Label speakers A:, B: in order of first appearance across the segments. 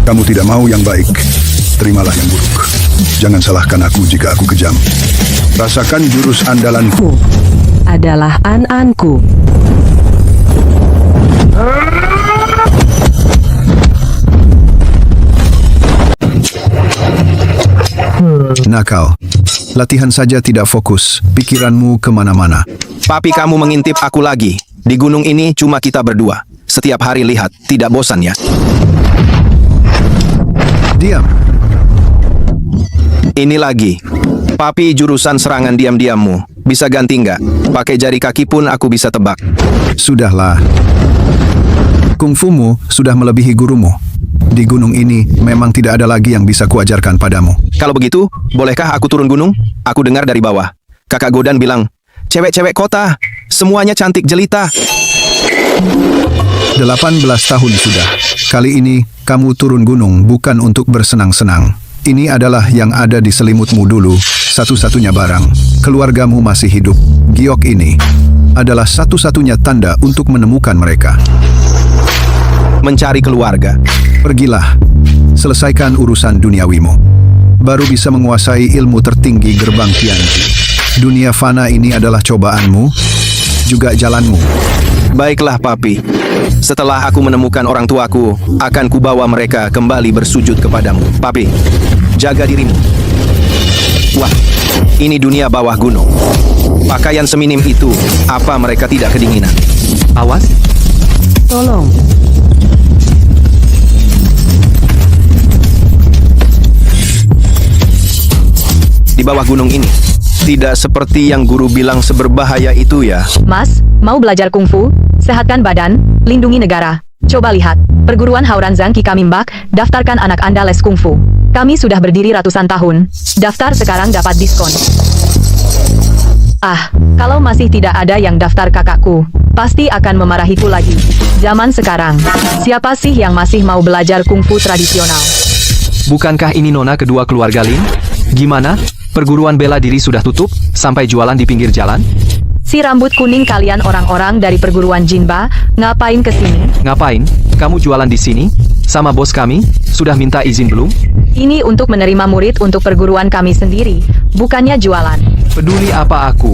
A: Kamu tidak mau yang baik, terimalah yang buruk. Jangan salahkan aku jika aku kejam. Rasakan jurus andalanku.
B: Adalah An-Anku.
A: Nakal. Latihan saja tidak fokus, pikiranmu kemana-mana.
C: Papi, kamu mengintip aku lagi. Di gunung ini cuma kita berdua. Setiap hari lihat, tidak bosan ya?
A: Diam.
C: Ini lagi. Papi, jurusan serangan diam-diammu. Bisa ganti nggak? Pakai jari kaki pun aku bisa tebak.
A: Sudahlah. Kungfumu sudah melebihi gurumu. Di gunung ini memang tidak ada lagi yang bisa kuajarkan padamu.
C: Kalau begitu, bolehkah aku turun gunung? Aku dengar dari bawah. Kakak Godan bilang, cewek-cewek kota, semuanya cantik jelita.
A: 18 tahun sudah. Kali ini kamu turun gunung bukan untuk bersenang-senang. Ini adalah yang ada di selimutmu dulu, satu-satunya barang. Keluargamu masih hidup. Giok ini adalah satu-satunya tanda untuk menemukan mereka.
C: Mencari keluarga.
A: Pergilah, selesaikan urusan duniawimu. Baru bisa menguasai ilmu tertinggi gerbang Tianji. Dunia fana ini adalah cobaanmu, juga jalanmu.
C: Baiklah, Papi. Setelah aku menemukan orang tuaku, akan kubawa mereka kembali bersujud kepadamu. Papi, jaga dirimu. Wah, ini dunia bawah gunung. Pakaian seminim itu, apa mereka tidak kedinginan? Awas.
B: Tolong.
C: Di bawah gunung ini, tidak seperti yang guru bilang seberbahaya itu ya.
D: Mas, mau belajar kungfu? Sehatkan badan, lindungi negara. Coba lihat, perguruan Hauranzang Ki Kamimbak, daftarkan anak Anda les kungfu. Kami sudah berdiri ratusan tahun. Daftar sekarang dapat diskon. Ah, kalau masih tidak ada yang daftar kakakku, pasti akan memarahiku lagi. Zaman sekarang, siapa sih yang masih mau belajar kungfu tradisional?
E: Bukankah ini nona kedua keluarga Lin? Gimana? Perguruan bela diri sudah tutup, sampai jualan di pinggir jalan?
D: Si rambut kuning kalian orang-orang dari perguruan Jinba, ngapain kesini?
E: Ngapain? Kamu jualan di sini? Sama bos kami? Sudah minta izin belum?
D: Ini untuk menerima murid untuk perguruan kami sendiri, bukannya jualan.
E: Peduli apa aku?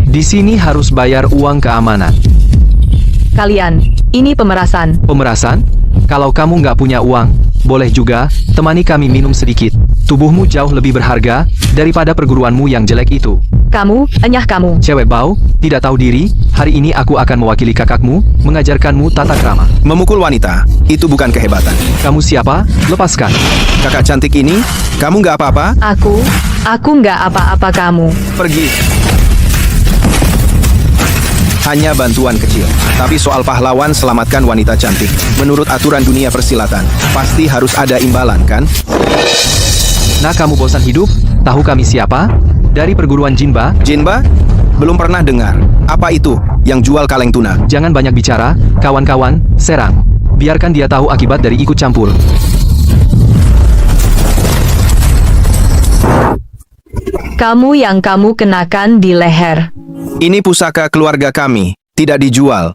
E: Di sini harus bayar uang keamanan.
D: Kalian, ini pemerasan.
E: Pemerasan? Kalau kamu nggak punya uang, boleh juga, temani kami minum sedikit. Tubuhmu jauh lebih berharga daripada perguruanmu yang jelek itu.
D: Kamu, enyah kamu.
E: Cewek bau, tidak tahu diri, hari ini aku akan mewakili kakakmu, mengajarkanmu tata krama.
C: Memukul wanita, itu bukan kehebatan.
E: Kamu siapa? Lepaskan.
C: Kakak cantik ini, kamu nggak apa-apa?
D: Aku nggak apa-apa kamu.
C: Pergi. Hanya bantuan kecil. Tapi soal pahlawan selamatkan wanita cantik. Menurut aturan dunia persilatan, pasti harus ada imbalan, kan?
E: Nah, kamu bosan hidup? Tahu kami siapa? Dari perguruan Jinba?
C: Jinba? Belum pernah dengar. Apa itu yang jual kaleng tuna?
E: Jangan banyak bicara, kawan-kawan, serang. Biarkan dia tahu akibat dari ikut campur.
D: Kamu yang kamu kenakan di leher.
C: Ini pusaka keluarga kami, tidak dijual.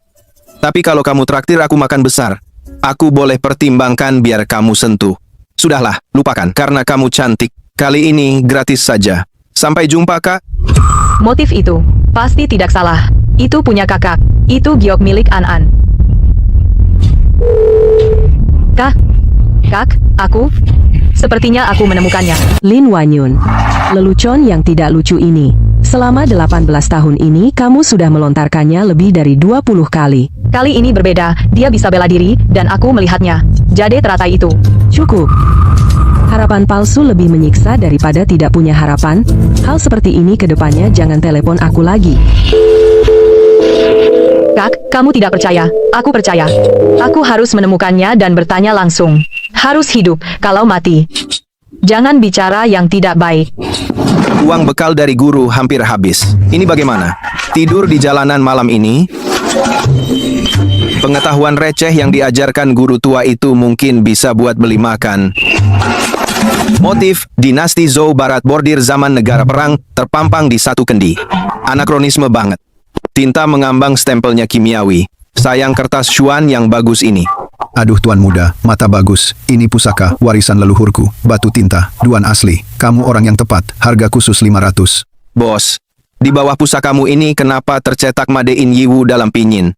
C: Tapi kalau kamu traktir aku makan besar, aku boleh pertimbangkan biar kamu sentuh. Sudahlah, lupakan, karena kamu cantik. Kali ini gratis saja. Sampai jumpa, Kak.
D: Motif itu pasti tidak salah. Itu punya kakak. Itu giok milik An-An. Kak, aku? Sepertinya aku menemukannya.
B: Lin Wanyun. Lelucon yang tidak lucu ini. Selama 18 tahun ini kamu sudah melontarkannya lebih dari 20 kali.
D: Kali ini berbeda, dia bisa bela diri, dan aku melihatnya. Jade teratai itu.
B: Cukup. Harapan palsu lebih menyiksa daripada tidak punya harapan. Hal seperti ini ke depannya jangan telepon aku lagi.
D: Kak, kamu tidak percaya. Aku percaya. Aku harus menemukannya dan bertanya langsung. Harus hidup, kalau mati. Jangan bicara yang tidak baik.
C: Uang bekal dari guru hampir habis. Ini bagaimana? Tidur di jalanan malam ini? Pengetahuan receh yang diajarkan guru tua itu mungkin bisa buat beli makan. Motif dinasti Zhou Barat bordir zaman negara perang terpampang di satu kendi. Anakronisme banget. Tinta mengambang stempelnya kimiawi. Sayang kertas Xuan yang bagus ini.
A: Aduh tuan muda, mata bagus. Ini pusaka warisan leluhurku. Batu tinta, Duan asli. Kamu orang yang tepat. Harga khusus 500.
C: Bos, di bawah pusakamu ini kenapa tercetak Made in Yiwu dalam pinyin?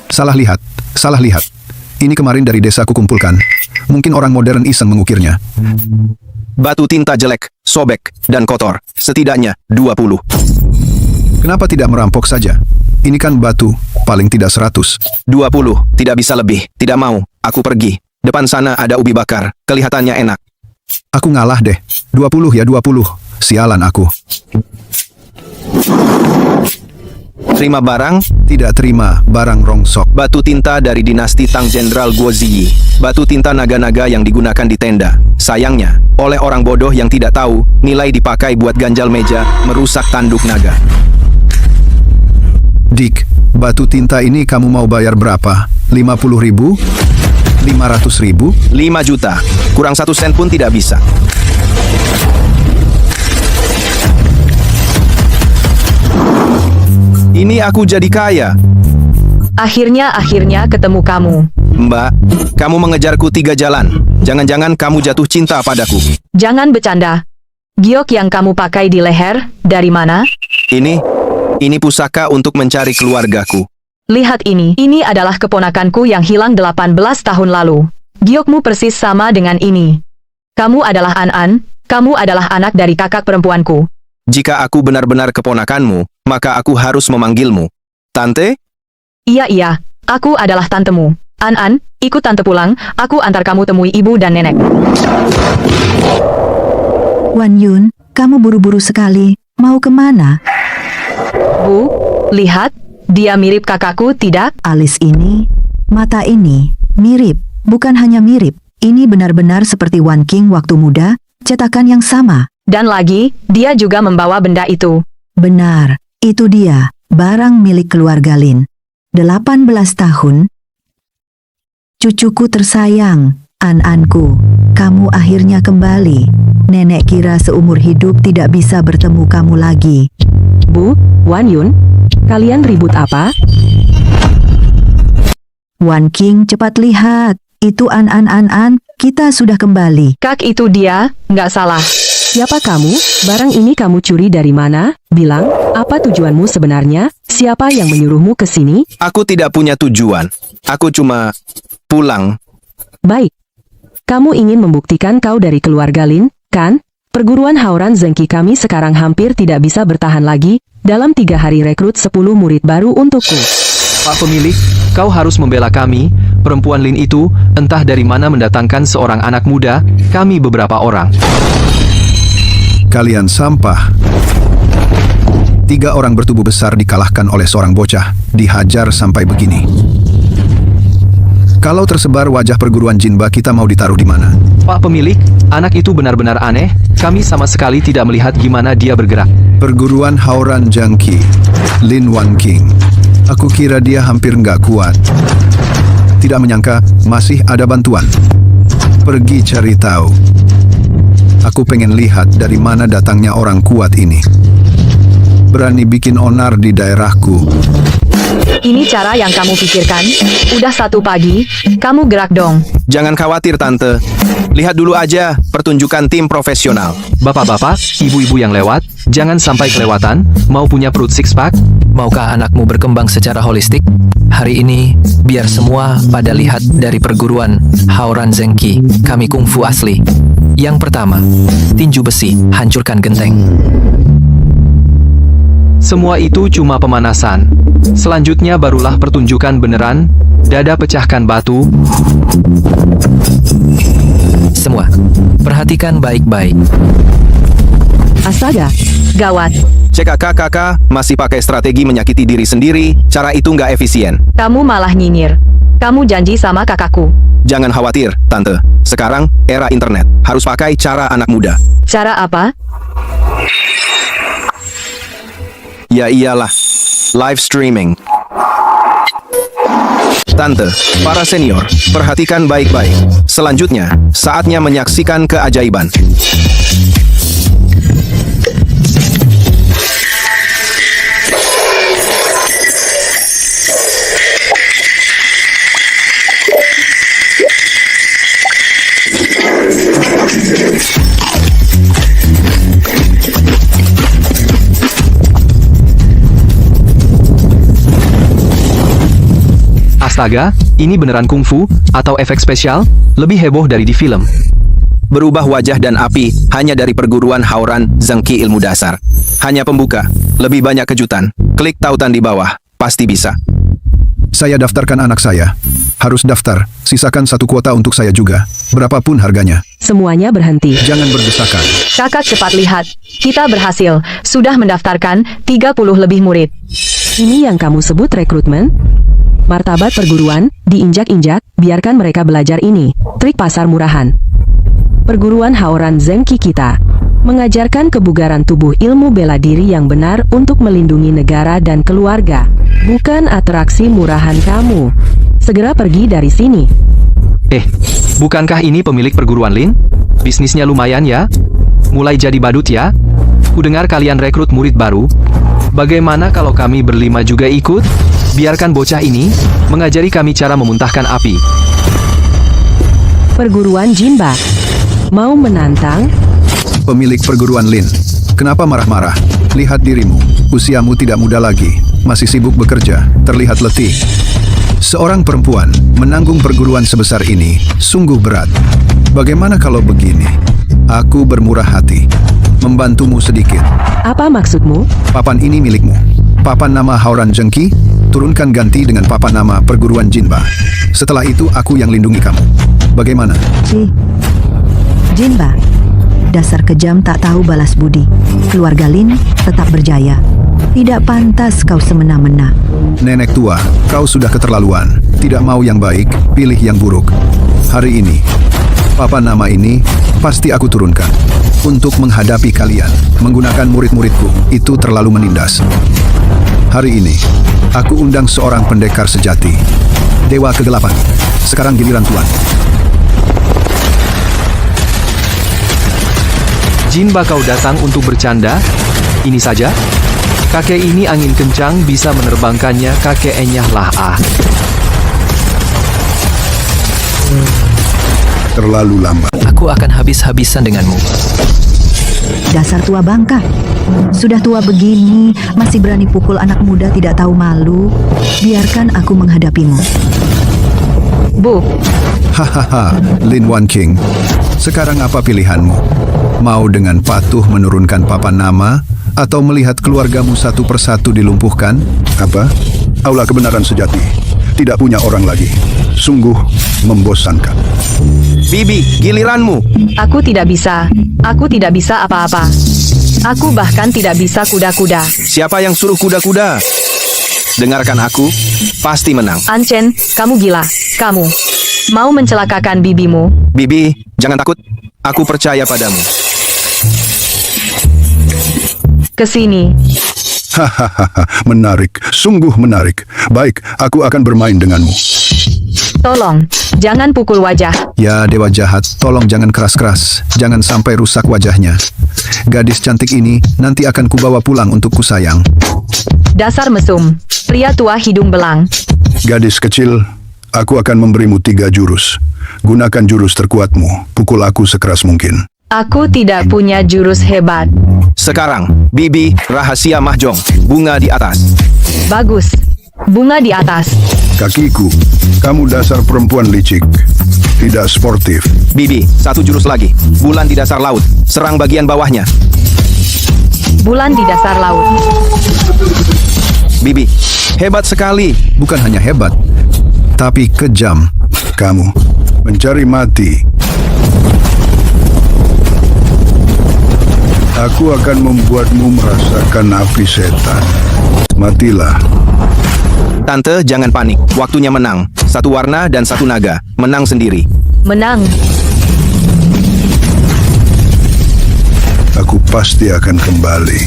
A: Salah lihat, salah lihat. Ini kemarin dari desa kukumpulkan. Mungkin orang modern iseng mengukirnya.
C: Batu tinta jelek, sobek, dan kotor. Setidaknya 20.
A: Kenapa tidak merampok saja? Ini kan batu, paling tidak 100.
C: 20, tidak bisa lebih. Tidak mau, aku pergi. Depan sana ada ubi bakar, kelihatannya enak.
A: Aku ngalah deh. 20 ya 20. Sialan aku.
C: Terima barang,
A: Tidak terima barang rongsok.
C: batu tinta dari dinasti Tang Jenderal Guo Ziyi. Batu tinta naga-naga yang digunakan di tenda. Sayangnya, oleh orang bodoh yang tidak tahu, nilai dipakai buat ganjal meja, merusak tanduk naga.
A: Dik, batu tinta ini kamu mau bayar berapa? 50.000? 500.000?
C: 5 juta, kurang 1 sen pun tidak bisa. Ini aku jadi kaya.
D: Akhirnya ketemu kamu.
C: Mbak, kamu mengejarku 3 jalan. Jangan-jangan kamu jatuh cinta padaku.
D: Jangan bercanda. Giok yang kamu pakai di leher, dari mana?
C: Ini pusaka untuk mencari keluargaku.
D: Lihat ini adalah keponakanku yang hilang 18 tahun lalu. Giokmu persis sama dengan ini. Kamu adalah An-An, kamu adalah anak dari kakak perempuanku.
C: Jika aku benar-benar keponakanmu, maka aku harus memanggilmu Tante?
D: Iya, aku adalah tantemu. An-An, ikut tante pulang, aku antar kamu temui ibu dan nenek.
F: Wan Yun, kamu buru-buru sekali. Mau kemana?
D: Bu, lihat, dia mirip kakakku, tidak?
F: Alis ini, mata ini, mirip. Bukan hanya mirip, ini benar-benar seperti Wan King waktu muda, cetakan yang sama.
D: Dan lagi, dia juga membawa benda itu.
F: Benar, itu dia, barang milik keluarga Lin. 18 tahun. Cucuku tersayang, An-Anku, kamu akhirnya kembali. Nenek kira seumur hidup tidak bisa bertemu kamu lagi.
B: Bu, Wan Yun, kalian ribut apa?
F: Wan King, cepat lihat. Itu An-An, kita sudah kembali.
D: Kak itu dia, nggak salah.
B: Siapa kamu? Barang ini kamu curi dari mana? Bilang, apa tujuanmu sebenarnya? Siapa yang menyuruhmu ke sini?
C: Aku tidak punya tujuan. Aku cuma pulang.
B: Baik. Kamu ingin membuktikan kau dari keluarga Lin, kan? Perguruan Haoran Zengki kami sekarang hampir tidak bisa bertahan lagi. Dalam 3 hari rekrut 10 murid baru untukku.
E: Pak pemilik, kau harus membela kami. Perempuan Lin itu, entah dari mana mendatangkan seorang anak muda, kami beberapa orang.
A: Kalian sampah. 3 orang bertubuh besar dikalahkan oleh seorang bocah, dihajar sampai begini. Kalau tersebar wajah perguruan Jinba, kita mau ditaruh di mana?
E: Pak pemilik, anak itu benar-benar aneh. Kami sama sekali tidak melihat gimana dia bergerak.
A: Perguruan Haoran Zengki, Lin Wan King. Aku kira dia hampir nggak kuat. Tidak menyangka masih ada bantuan. Pergi cari tahu. Aku pengen lihat dari mana datangnya orang kuat ini. Berani bikin onar di daerahku.
D: Ini cara yang kamu pikirkan? Udah 1 pagi, kamu gerak dong.
C: Jangan khawatir, Tante. Lihat dulu aja pertunjukan tim profesional.
E: Bapak-bapak, ibu-ibu yang lewat, jangan sampai kelewatan. Mau punya perut six-pack?
G: Maukah anakmu berkembang secara holistik? Hari ini, biar semua pada lihat dari perguruan Haoran Zengki, kami kungfu asli. Yang pertama, tinju besi, hancurkan genteng.
E: Semua itu cuma pemanasan. Selanjutnya barulah pertunjukan beneran. Dada pecahkan batu.
G: Semua, perhatikan baik-baik.
B: Astaga,
D: Gawat,
C: CKK masih pakai strategi menyakiti diri sendiri. Cara itu nggak efisien.
D: kamu malah nyinyir. Kamu janji sama kakakku.
C: Jangan khawatir, Tante. Sekarang, era internet. Harus pakai cara anak muda.
D: Cara apa?
C: Ya iyalah. Live streaming. Tante, para senior, perhatikan baik-baik. Selanjutnya, saatnya menyaksikan keajaiban.
E: Astaga, ini beneran kungfu atau efek spesial? Lebih heboh dari di film.
C: Berubah wajah dan api hanya dari perguruan Hauran Zengki Ilmu Dasar. Hanya pembuka, lebih banyak kejutan. Klik tautan di bawah, pasti bisa.
A: Saya daftarkan anak saya. Harus daftar. Sisakan satu kuota untuk saya juga. Berapapun harganya.
B: Semuanya berhenti.
A: Jangan berdesakan.
D: Kakak cepat lihat. Kita berhasil. Sudah mendaftarkan 30 lebih murid.
B: Ini yang kamu sebut rekrutmen? Martabat perguruan, diinjak-injak, biarkan mereka belajar ini. Trik pasar murahan. Perguruan Hauran Zengki kita mengajarkan kebugaran tubuh, ilmu bela diri yang benar untuk melindungi negara dan keluarga. Bukan atraksi murahan kamu. Segera pergi dari sini.
E: Bukankah ini pemilik perguruan Lin? Bisnisnya lumayan ya? Mulai jadi badut ya? Kudengar kalian rekrut murid baru. Bagaimana kalau kami berlima juga ikut? Biarkan bocah ini mengajari kami cara memuntahkan api.
B: Perguruan Jinba mau menantang?
A: Pemilik perguruan Lin. Kenapa marah-marah? Lihat dirimu. Usiamu tidak muda lagi. Masih sibuk bekerja. Terlihat letih. Seorang perempuan menanggung perguruan sebesar ini sungguh berat. Bagaimana kalau begini? Aku bermurah hati. Membantumu sedikit.
B: Apa maksudmu?
A: Papan ini milikmu. Papan nama Hauran Zengki, turunkan ganti dengan papan nama perguruan Jinba. Setelah itu aku yang lindungi kamu. Bagaimana?
F: Jinba, dasar kejam tak tahu balas budi. Keluarga Lin tetap berjaya. Tidak pantas kau semena-mena.
A: Nenek tua, kau sudah keterlaluan. Tidak mau yang baik, pilih yang buruk. Hari ini, papan nama ini pasti aku turunkan. Untuk menghadapi kalian, menggunakan murid-muridku, itu terlalu menindas. Hari ini, aku undang seorang pendekar sejati. Dewa Kegelapan. Sekarang giliran Tuan.
E: Jinba kau datang untuk bercanda? Ini saja? Kakek ini angin kencang bisa menerbangkannya, kakek enyahlah
A: Terlalu lama.
G: Aku akan habis-habisan denganmu.
F: Dasar tua bangka. Sudah tua begini, masih berani pukul anak muda tidak tahu malu. Biarkan aku menghadapimu.
D: Bu,
A: Hahaha, Lin Wan King. Sekarang apa pilihanmu? Mau dengan patuh menurunkan papan nama, atau melihat keluargamu satu persatu dilumpuhkan? Apa? Aula kebenaran sejati. Tidak punya orang lagi. Sungguh membosankan.
C: Bibi, giliranmu.
D: aku tidak bisa. Aku tidak bisa apa-apa. Aku bahkan tidak bisa kuda-kuda.
C: Siapa yang suruh kuda-kuda? Dengarkan aku, pasti menang.
D: Anchen, kamu gila. Kamu mau mencelakakan bibimu.
C: Bibi, jangan takut. Aku percaya padamu.
D: Kesini.
A: Hahaha, menarik. Sungguh menarik. Baik, aku akan bermain denganmu.
D: Tolong, jangan pukul wajah.
A: Ya, dewa jahat, tolong jangan keras-keras. Jangan sampai rusak wajahnya. Gadis cantik ini nanti akan kubawa pulang untuk kusayang.
D: Dasar mesum. Pria tua hidung belang.
A: Gadis kecil, aku akan memberimu 3 jurus. Gunakan jurus terkuatmu. Pukul aku sekeras mungkin.
D: Aku tidak punya jurus hebat.
C: Sekarang, Bibi, rahasia mahjong. Bunga di atas.
D: Bagus. Bunga di atas.
A: Kakiku, kamu dasar perempuan licik. Tidak sportif.
C: Bibi, 1 jurus lagi. Bulan di dasar laut. Serang bagian bawahnya.
D: Bulan di dasar laut.
C: Bibi, hebat sekali.
A: Bukan hanya hebat, tapi kejam. Kamu mencari mati. Aku akan membuatmu merasakan api setan. Matilah.
C: Tante, jangan panik. Waktunya menang. 1 warna dan 1 naga. Menang sendiri.
D: Menang.
A: Aku pasti akan kembali.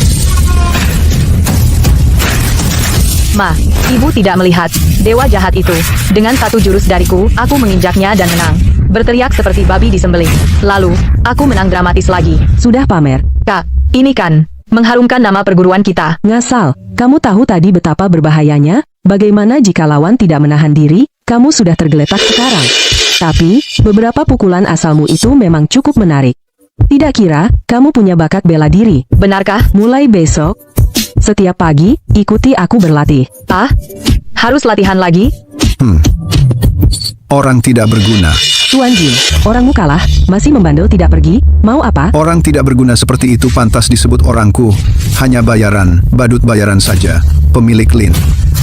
D: Ma, ibu tidak melihat. Dewa jahat itu. Dengan 1 jurus dariku, aku menginjaknya dan menang. Berteriak seperti babi disembelih. Lalu, aku menang dramatis lagi.
B: Sudah pamer.
D: Kak, ini kan mengharumkan nama perguruan kita.
B: Ngasal, kamu tahu tadi betapa berbahayanya? Bagaimana jika lawan tidak menahan diri? Kamu sudah tergeletak sekarang. Tapi, beberapa pukulan asalmu itu memang cukup menarik. Tidak kira, kamu punya bakat bela diri.
D: Benarkah?
B: Mulai besok, setiap pagi, ikuti aku berlatih.
D: Ah? Harus latihan lagi?
A: Orang tidak berguna.
B: Tuan Jin, orangmu kalah, masih membandel tidak pergi, mau apa?
A: Orang tidak berguna seperti itu pantas disebut orangku. Hanya bayaran, badut bayaran saja. Pemilik Lin,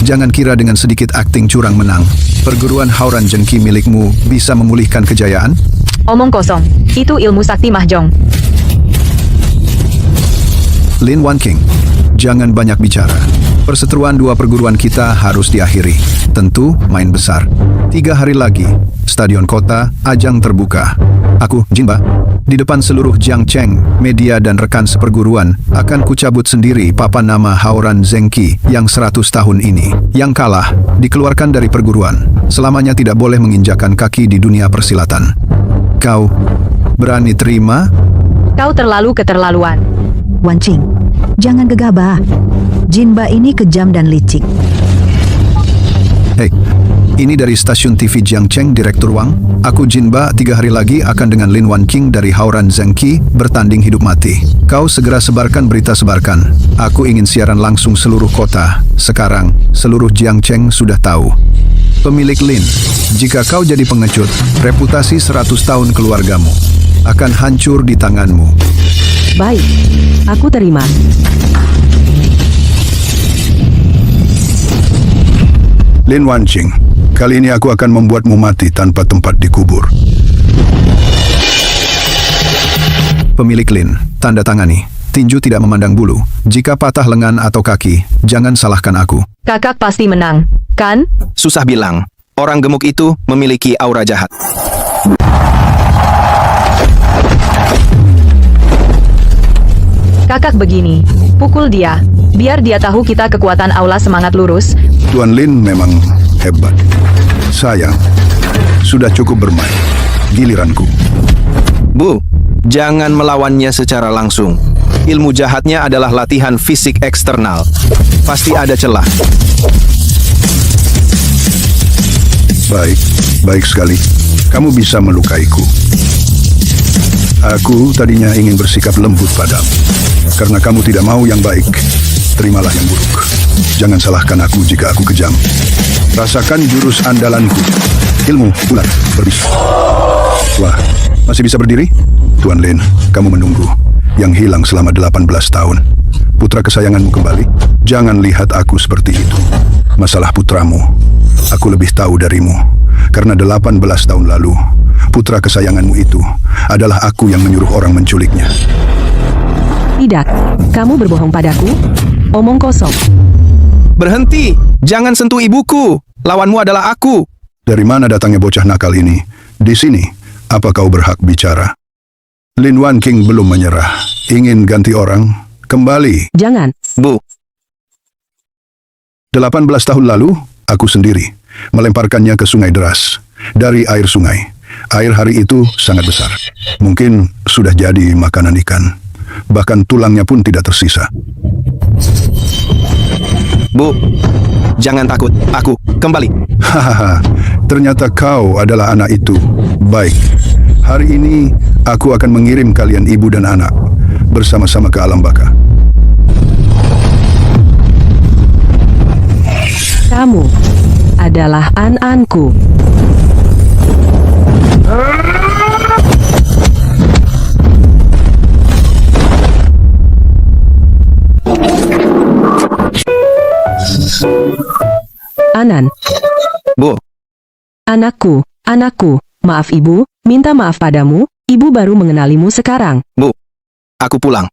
A: jangan kira dengan sedikit akting curang menang. Perguruan Hauran Zengki milikmu bisa memulihkan kejayaan?
D: Omong kosong. Itu ilmu sakti mahjong.
A: Lin Wan King, jangan banyak bicara. Perseteruan dua perguruan kita harus diakhiri. Tentu main besar. 3 hari lagi, stadion kota, ajang terbuka. Aku, Jinba, di depan seluruh Jiang Cheng, media dan rekan seperguruan, akan kucabut sendiri papan nama Hauran Zengki yang 100 tahun ini. Yang kalah, dikeluarkan dari perguruan. Selamanya tidak boleh menginjakan kaki di dunia persilatan. Kau berani terima?
D: Kau terlalu keterlaluan.
F: Wan Qing, jangan gegabah. Jinba ini kejam dan licik.
A: Hei, ini dari stasiun TV Jiang Cheng, Direktur Wang. Aku Jinba, 3 hari lagi akan dengan Lin Wan King dari Hauran Zengki bertanding hidup mati. Kau segera sebarkan berita sebarkan. Aku ingin siaran langsung seluruh kota. Sekarang, seluruh Jiang Cheng sudah tahu. Pemilik Lin, jika kau jadi pengecut, reputasi 100 tahun keluargamu akan hancur di tanganmu.
B: Baik, aku terima.
H: Lin Wan Qing, kali ini aku akan membuatmu mati tanpa tempat dikubur.
A: Pemilik Lin, tanda tangani. Tinju tidak memandang bulu. Jika patah lengan atau kaki, jangan salahkan aku.
D: Kakak pasti menang, kan?
C: Susah bilang. Orang gemuk itu memiliki aura jahat.
D: Kakak begini, pukul dia. Biar dia tahu kita kekuatan aula semangat lurus.
H: Tuan Lin memang hebat. Sayang, sudah cukup bermain. Giliranku.
C: Bu, jangan melawannya secara langsung. Ilmu jahatnya adalah latihan fisik eksternal. Pasti ada celah.
H: Baik, baik sekali. Kamu bisa melukaiku. Aku tadinya ingin bersikap lembut padamu. Karena kamu tidak mau yang baik, terimalah yang buruk. Jangan salahkan aku jika aku kejam. Rasakan jurus andalanku. Ilmu ular berbisa. Wah, masih bisa berdiri? Tuan Lin, kamu menunggu. Yang hilang selama 18 tahun. Putra kesayanganmu kembali? Jangan lihat aku seperti itu. Masalah putramu, aku lebih tahu darimu. Karena 18 tahun lalu, putra kesayanganmu itu adalah aku yang menyuruh orang menculiknya.
B: Tidak, kamu berbohong padaku. Omong kosong.
C: Berhenti! Jangan sentuh ibuku! Lawanmu adalah aku!
H: Dari mana datangnya bocah nakal ini? Di sini, apa kau berhak bicara? Lin Wan King belum menyerah. Ingin ganti orang? Kembali.
B: Jangan.
C: Bu,
H: 18 tahun lalu, aku sendiri melemparkannya ke sungai deras. Dari air sungai. Air hari itu sangat besar. Mungkin sudah jadi makanan ikan. Bahkan tulangnya pun tidak tersisa.
C: Bu, jangan takut. Aku kembali.
H: Hahaha, ternyata kau adalah anak itu. Baik, hari ini aku akan mengirim kalian ibu dan anak bersama-sama ke alam baka.
B: Kamu adalah an-anku. Anan,
C: Bu,
B: anakku, anakku, maaf ibu, minta maaf padamu, ibu baru mengenalimu sekarang.
C: Bu, aku pulang.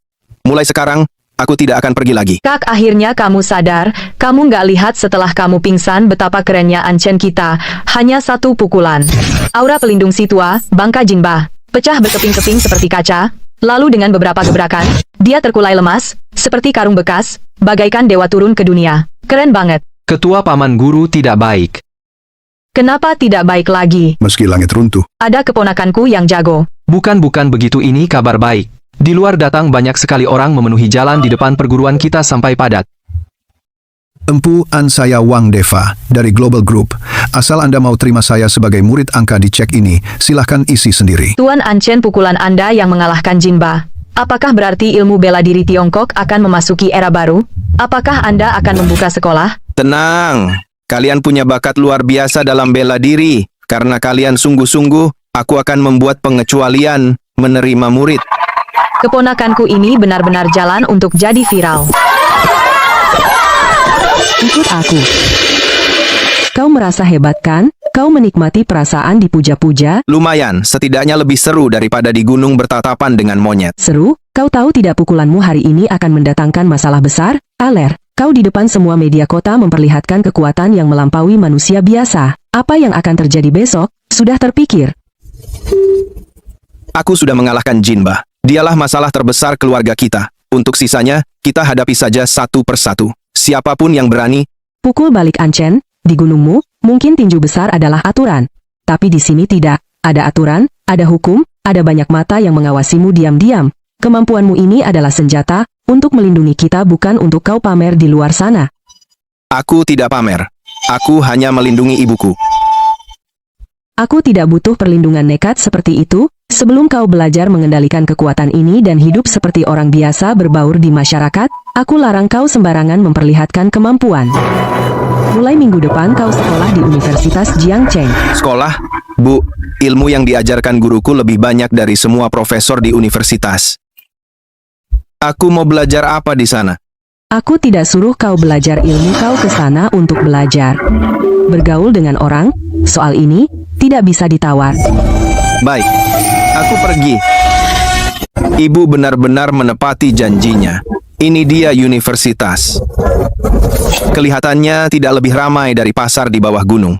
C: Mulai sekarang, aku tidak akan pergi lagi.
D: Kak, akhirnya kamu sadar. Kamu nggak lihat setelah kamu pingsan betapa kerennya Anchen kita. Hanya satu pukulan. Aura pelindung si tua, bangka Jinba, pecah berkeping-keping seperti kaca. Lalu dengan beberapa gebrakan, dia terkulai lemas, seperti karung bekas, bagaikan dewa turun ke dunia. Keren banget.
E: Ketua Paman Guru tidak baik.
D: Kenapa tidak baik lagi?
H: Meski langit runtuh,
D: Ada keponakanku yang jago.
E: Bukan begitu, ini kabar baik. Di luar datang banyak sekali orang memenuhi jalan di depan perguruan kita sampai padat.
A: Empu An, saya Wang Deva dari Global Group. Asal Anda mau terima saya sebagai murid angka di cek ini, silahkan isi sendiri.
D: Tuan Anchen, pukulan Anda yang mengalahkan Jinba. Apakah berarti ilmu bela diri Tiongkok akan memasuki era baru? Apakah Anda akan membuka sekolah?
C: Tenang, kalian punya bakat luar biasa dalam bela diri. Karena kalian sungguh-sungguh, aku akan membuat pengecualian menerima murid.
D: Keponakanku ini benar-benar jalan untuk jadi viral.
B: Ikut aku. Kau merasa hebat kan? Kau menikmati perasaan dipuja-puja?
C: Lumayan, setidaknya lebih seru daripada di gunung bertatapan dengan monyet.
B: Seru? Kau tahu tidak pukulanmu hari ini akan mendatangkan masalah besar? Aler, kau di depan semua media kota memperlihatkan kekuatan yang melampaui manusia biasa. Apa yang akan terjadi besok? Sudah terpikir?
C: Aku sudah mengalahkan Jinbah. Dialah masalah terbesar keluarga kita. Untuk sisanya, kita hadapi saja satu persatu. Siapapun yang berani,
B: Pukul balik Ancen, di gunungmu, mungkin tinju besar adalah aturan. Tapi di sini tidak. Ada aturan, ada hukum, ada banyak mata yang mengawasimu diam-diam. Kemampuanmu ini adalah senjata, untuk melindungi kita bukan untuk kau pamer di luar sana.
C: aku tidak pamer. Aku hanya melindungi ibuku.
B: Aku tidak butuh perlindungan nekat seperti itu. Sebelum kau belajar mengendalikan kekuatan ini dan hidup seperti orang biasa berbaur di masyarakat, aku larang kau sembarangan memperlihatkan kemampuan. Mulai minggu depan kau sekolah di Universitas Jiangcheng.
C: Sekolah? Bu, ilmu yang diajarkan guruku lebih banyak dari semua profesor di universitas. Aku mau belajar apa di sana?
B: Aku tidak suruh kau belajar ilmu, kau ke sana untuk belajar. Bergaul dengan orang, soal ini, tidak bisa ditawar.
C: Baik, aku pergi. Ibu benar-benar menepati janjinya. Ini dia universitas. Kelihatannya tidak lebih ramai dari pasar di bawah gunung.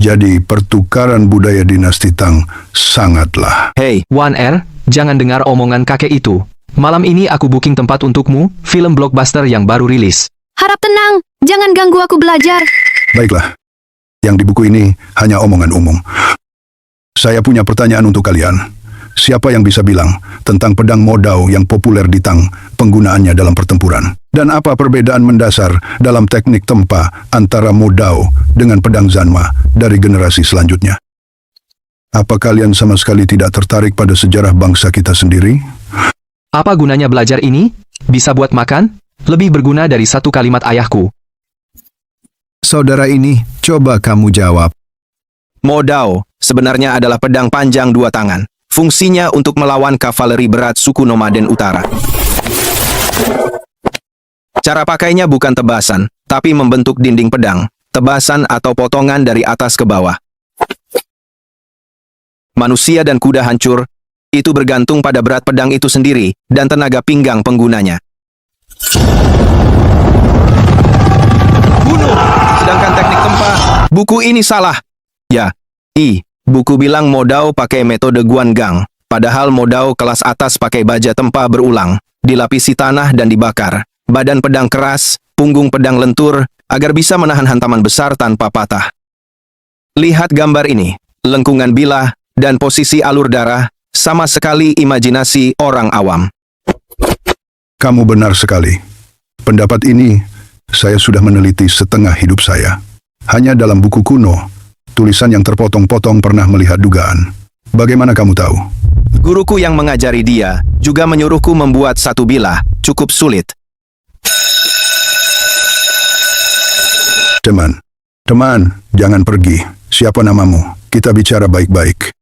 H: Jadi pertukaran budaya dinasti Tang sangatlah.
C: Hei,
E: 1R, jangan dengar omongan kakek itu. Malam ini aku booking tempat untukmu, film blockbuster yang baru rilis.
I: Harap tenang, jangan ganggu aku belajar.
H: Baiklah, yang di buku ini hanya omongan umum. Saya punya pertanyaan untuk kalian. Siapa yang bisa bilang tentang pedang Modao yang populer di Tang, penggunaannya dalam pertempuran? Dan apa perbedaan mendasar dalam teknik tempa antara Modao dengan pedang Zanma dari generasi selanjutnya? Apa kalian sama sekali tidak tertarik pada sejarah bangsa kita sendiri?
E: Apa gunanya belajar ini? Bisa buat makan? Lebih berguna dari satu kalimat ayahku.
A: Saudara ini, coba kamu jawab.
C: Modao sebenarnya adalah pedang panjang dua tangan. Fungsinya untuk melawan kavaleri berat suku nomaden utara. Cara pakainya bukan tebasan, tapi membentuk dinding pedang, tebasan atau potongan dari atas ke bawah. Manusia dan kuda hancur, itu bergantung pada berat pedang itu sendiri dan tenaga pinggang penggunanya. Bunuh! Sedangkan teknik tempa, buku ini salah. Ya, buku bilang Modao pakai metode Guangang, padahal Modao kelas atas pakai baja tempa berulang, dilapisi tanah dan dibakar. Badan pedang keras, punggung pedang lentur, agar bisa menahan hantaman besar tanpa patah. Lihat gambar ini, lengkungan bilah, dan posisi alur darah, sama sekali imajinasi orang awam.
H: Kamu benar sekali. Pendapat ini saya sudah meneliti setengah hidup saya. Hanya dalam buku kuno, tulisan yang terpotong-potong pernah melihat dugaan. Bagaimana kamu tahu?
C: Guruku yang mengajari dia juga menyuruhku membuat satu bilah, cukup sulit.
H: Teman, jangan pergi. Siapa namamu? Kita bicara baik-baik.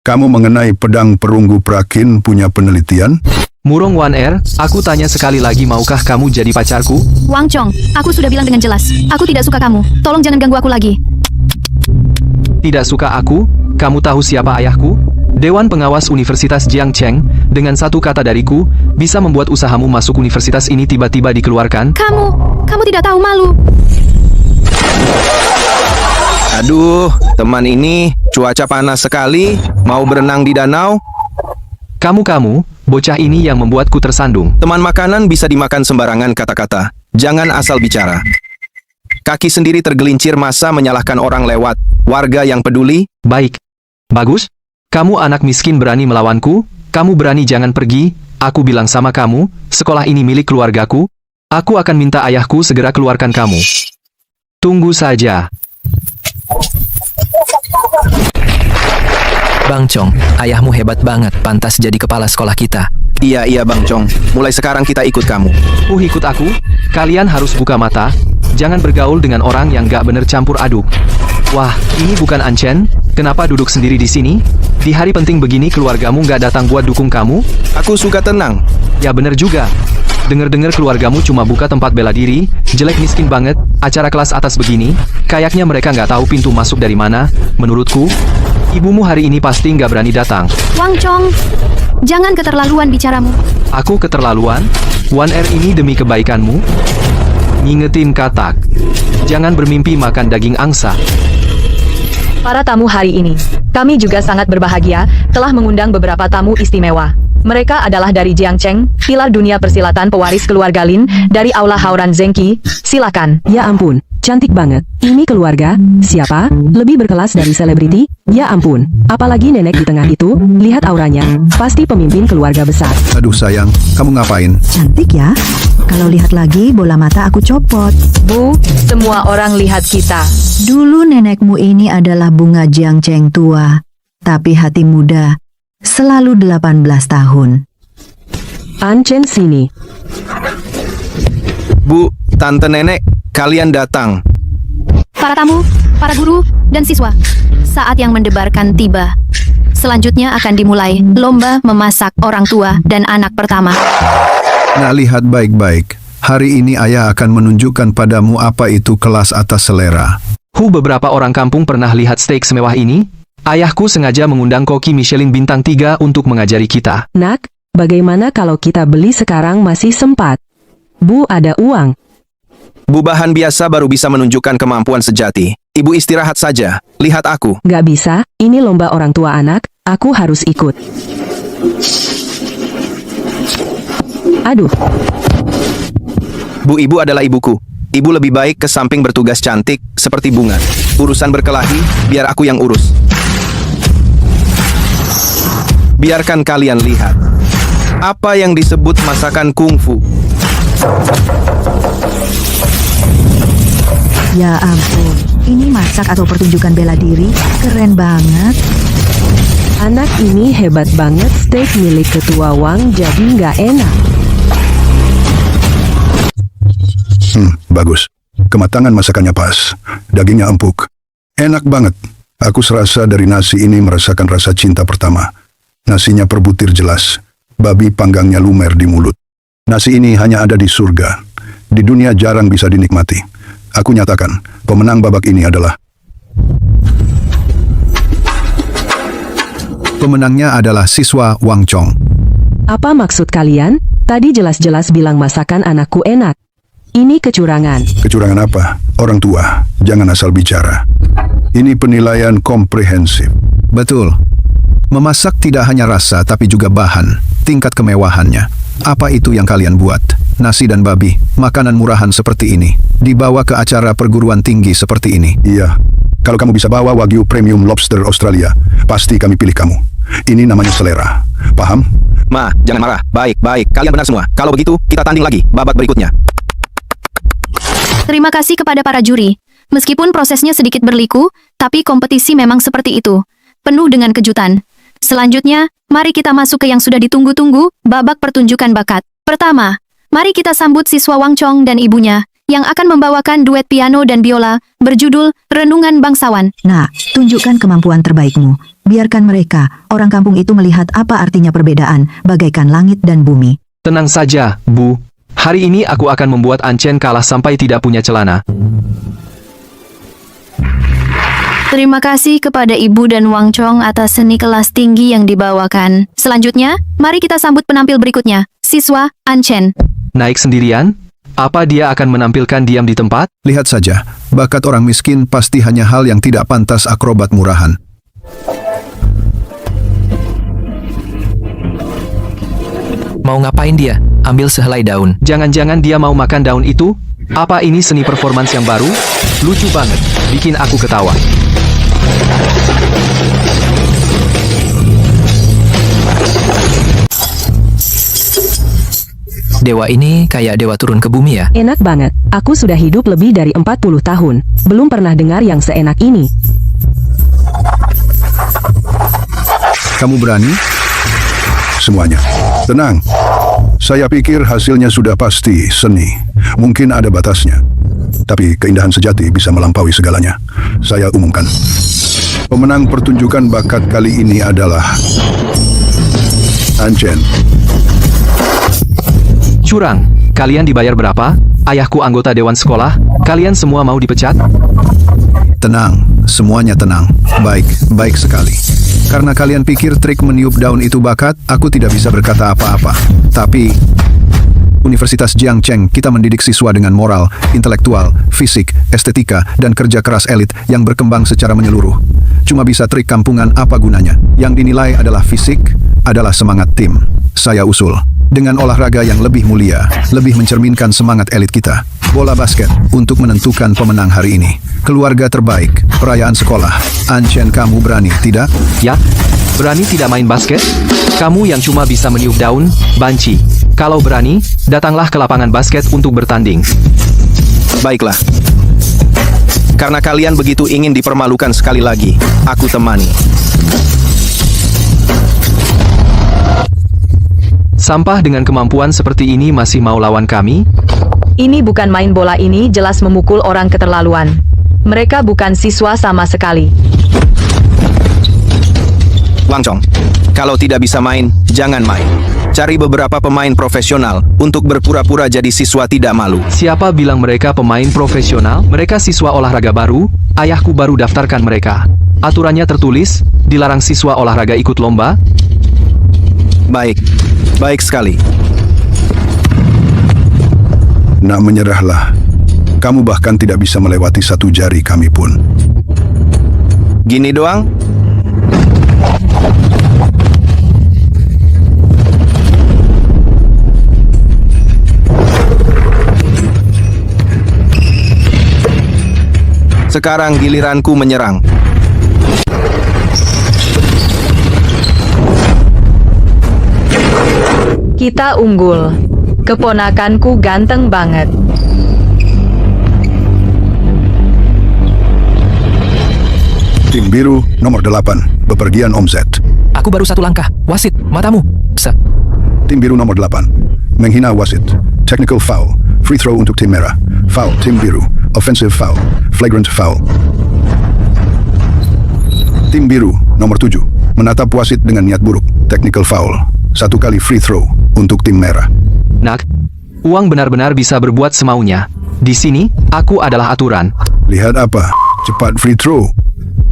H: Kamu mengenai pedang perunggu Prakin punya penelitian?
E: Murong 1R, aku tanya sekali lagi, maukah kamu jadi pacarku?
I: Wang Chong, aku sudah bilang dengan jelas. Aku tidak suka kamu. Tolong jangan ganggu aku lagi.
E: Tidak suka aku? Kamu tahu siapa ayahku? Dewan Pengawas Universitas Jiangcheng, dengan satu kata dariku, bisa membuat usahamu masuk universitas ini tiba-tiba dikeluarkan?
I: Kamu tidak tahu malu.
C: Aduh, teman ini, cuaca panas sekali, mau berenang di danau?
E: Kamu, bocah ini yang membuatku tersandung.
C: Teman makanan bisa dimakan sembarangan kata-kata, jangan asal bicara. Kaki sendiri tergelincir masa menyalahkan orang lewat, warga yang peduli.
E: Baik. Bagus. Kamu anak miskin berani melawanku, kamu berani jangan pergi, aku bilang sama kamu, sekolah ini milik keluargaku, aku akan minta ayahku segera keluarkan kamu. Tunggu saja.
G: Bang Chong, ayahmu hebat banget, pantas jadi kepala sekolah kita.
C: Iya Bang Chong, mulai sekarang kita ikut kamu.
E: Ikut aku? Kalian harus buka mata, jangan bergaul dengan orang yang gak bener campur aduk. Wah, ini bukan Anchen? Kenapa duduk sendiri di sini? Di hari penting begini keluargamu nggak datang buat dukung kamu?
C: Aku suka tenang.
E: Ya bener juga. Dengar-dengar keluargamu cuma buka tempat bela diri, jelek miskin banget, acara kelas atas begini, kayaknya mereka nggak tahu pintu masuk dari mana. Menurutku, ibumu hari ini pasti nggak berani datang.
I: Wang Chong, jangan keterlaluan bicaramu.
E: Aku keterlaluan? 1R ini demi kebaikanmu? Ngingetin katak. Jangan bermimpi makan daging angsa.
D: Para tamu hari ini, kami juga sangat berbahagia telah mengundang beberapa tamu istimewa. Mereka adalah dari Jiang Cheng, pilar dunia persilatan pewaris keluarga Lin, dari Aula Haoran Zengqi. Silakan.
B: Ya ampun, cantik banget. Ini keluarga, siapa? Lebih berkelas dari selebriti? Ya ampun, apalagi nenek di tengah itu, lihat auranya. Pasti pemimpin keluarga besar.
A: Aduh sayang, kamu ngapain?
F: Cantik ya? Kalau lihat lagi, bola mata aku copot.
D: Bu, semua orang lihat kita.
F: Dulu nenekmu ini adalah bunga Jiang Cheng tua, tapi hati muda, selalu 18 tahun.
B: Anchen sini.
C: Bu, tante nenek, kalian datang.
I: Para tamu, para guru, dan siswa. Saat yang mendebarkan tiba. Selanjutnya akan dimulai lomba memasak orang tua dan anak pertama.
A: Nah, lihat baik-baik. Hari ini ayah akan menunjukkan padamu apa itu kelas atas selera.
E: Beberapa orang kampung pernah lihat steak semewah ini? Ayahku sengaja mengundang koki Michelin bintang 3 untuk mengajari kita.
B: Nak, bagaimana kalau kita beli sekarang masih sempat? Bu, ada uang.
C: Bu, bahan biasa baru bisa menunjukkan kemampuan sejati. Ibu istirahat saja. Lihat aku.
B: Gak bisa, ini lomba orang tua anak, aku harus ikut. Aduh,
C: Bu, ibu adalah ibuku. Ibu lebih baik ke samping bertugas cantik, seperti bunga. Urusan berkelahi, biar aku yang urus. Biarkan kalian lihat. Apa yang disebut masakan kungfu.
F: Ya ampun, ini masak atau pertunjukan bela diri? Keren banget.
B: anak ini hebat banget, steak milik ketua Wang jadi nggak enak.
H: Bagus. Kematangan masakannya pas. Dagingnya empuk. Enak banget. Aku serasa dari nasi ini merasakan rasa cinta pertama. Nasinya perbutir jelas. Babi panggangnya lumer di mulut. Nasi ini hanya ada di surga. Di dunia jarang bisa dinikmati. Aku nyatakan, pemenang babak ini adalah...
A: Pemenangnya adalah siswa Wang Chong.
B: Apa maksud kalian? Tadi jelas-jelas bilang masakan anakku enak. Ini kecurangan.
H: Kecurangan apa? Orang tua, jangan asal bicara. Ini penilaian komprehensif.
A: Betul. Memasak tidak hanya rasa tapi juga bahan, tingkat kemewahannya. Apa itu yang kalian buat? Nasi dan babi, makanan murahan seperti ini, dibawa ke acara perguruan tinggi seperti ini.
H: Iya, kalau kamu bisa bawa Wagyu Premium Lobster Australia, pasti kami pilih kamu. Ini namanya selera. Paham?
C: Ma, jangan marah. Baik, kalian benar semua. Kalau begitu, kita tanding lagi, babak berikutnya.
I: Terima kasih kepada para juri. Meskipun prosesnya sedikit berliku, tapi kompetisi memang seperti itu. Penuh dengan kejutan. Selanjutnya, mari kita masuk ke yang sudah ditunggu-tunggu, babak pertunjukan bakat. Pertama, mari kita sambut siswa Wang Chong dan ibunya, yang akan membawakan duet piano dan biola, berjudul Renungan Bangsawan.
F: Nah, tunjukkan kemampuan terbaikmu. Biarkan mereka, orang kampung itu melihat apa artinya perbedaan, bagaikan langit dan bumi.
E: Tenang saja, Bu. Hari ini aku akan membuat Anchen kalah sampai tidak punya celana.
I: Terima kasih kepada Ibu dan Wang Chong atas seni kelas tinggi yang dibawakan. Selanjutnya, mari kita sambut penampil berikutnya, siswa Anchen.
E: Naik sendirian? Apa dia akan menampilkan diam di tempat?
A: Lihat saja, bakat orang miskin pasti hanya hal yang tidak pantas akrobat murahan.
G: Mau ngapain dia? Ambil sehelai daun.
E: Jangan-jangan dia mau makan daun itu? Apa ini seni performance yang baru? Lucu banget, bikin aku ketawa.
G: Dewa ini kayak dewa turun ke bumi ya?
B: Enak banget. Aku sudah hidup lebih dari 40 tahun. Belum pernah dengar yang seenak ini.
H: Kamu berani? Semuanya. Tenang. Saya pikir hasilnya sudah pasti seni. Mungkin ada batasnya. Tapi keindahan sejati bisa melampaui segalanya. Saya umumkan. Pemenang pertunjukan bakat kali ini adalah An Chen.
E: Curang. Kalian dibayar berapa? Ayahku anggota dewan sekolah. Kalian semua mau dipecat?
A: Tenang, semuanya tenang. Baik, baik sekali. Karena kalian pikir trik meniup daun itu bakat, aku tidak bisa berkata apa-apa. Tapi Universitas Jiangcheng, kita mendidik siswa dengan moral, intelektual, fisik, estetika, dan kerja keras elit yang berkembang secara menyeluruh. Cuma bisa trik kampungan, apa gunanya? Yang dinilai adalah fisik, adalah semangat tim. Saya usul, dengan olahraga yang lebih mulia, lebih mencerminkan semangat elit kita. Bola basket, untuk menentukan pemenang hari ini. Keluarga terbaik, perayaan sekolah. An Chen, kamu berani, tidak?
E: Ya? Berani tidak main basket? Kamu yang cuma bisa meniup daun, banci. Kalau berani, datanglah ke lapangan basket untuk bertanding.
C: Baiklah. Karena kalian begitu ingin dipermalukan sekali lagi, aku temani.
E: Sampah dengan kemampuan seperti ini masih mau lawan kami?
D: Ini bukan main bola, ini jelas memukul orang keterlaluan. Mereka bukan siswa sama sekali.
C: Wang Chong, kalau tidak bisa main, jangan main. Cari beberapa pemain profesional untuk berpura-pura jadi siswa tidak malu.
E: Siapa bilang mereka pemain profesional? Mereka siswa olahraga baru, ayahku baru daftarkan mereka. Aturannya tertulis, dilarang siswa olahraga ikut lomba.
C: Baik, baik sekali.
H: Nak menyerahlah. Kamu bahkan tidak bisa melewati satu jari kami pun.
C: Gini doang? Sekarang giliranku menyerang.
D: Kita unggul. Keponakanku ganteng banget.
H: Tim biru nomor 8, bepergian Om Z.
G: Aku baru satu langkah. Wasit, matamu.
H: Tim biru nomor 8, menghina wasit. Technical foul, free throw untuk tim merah. Foul tim biru, offensive foul, flagrant foul. Tim biru nomor 7, menatap wasit dengan niat buruk. Technical foul, 1 kali free throw untuk tim merah.
E: Nak, uang benar-benar bisa berbuat semaunya. Di sini, aku adalah aturan.
H: Lihat apa? Cepat free throw.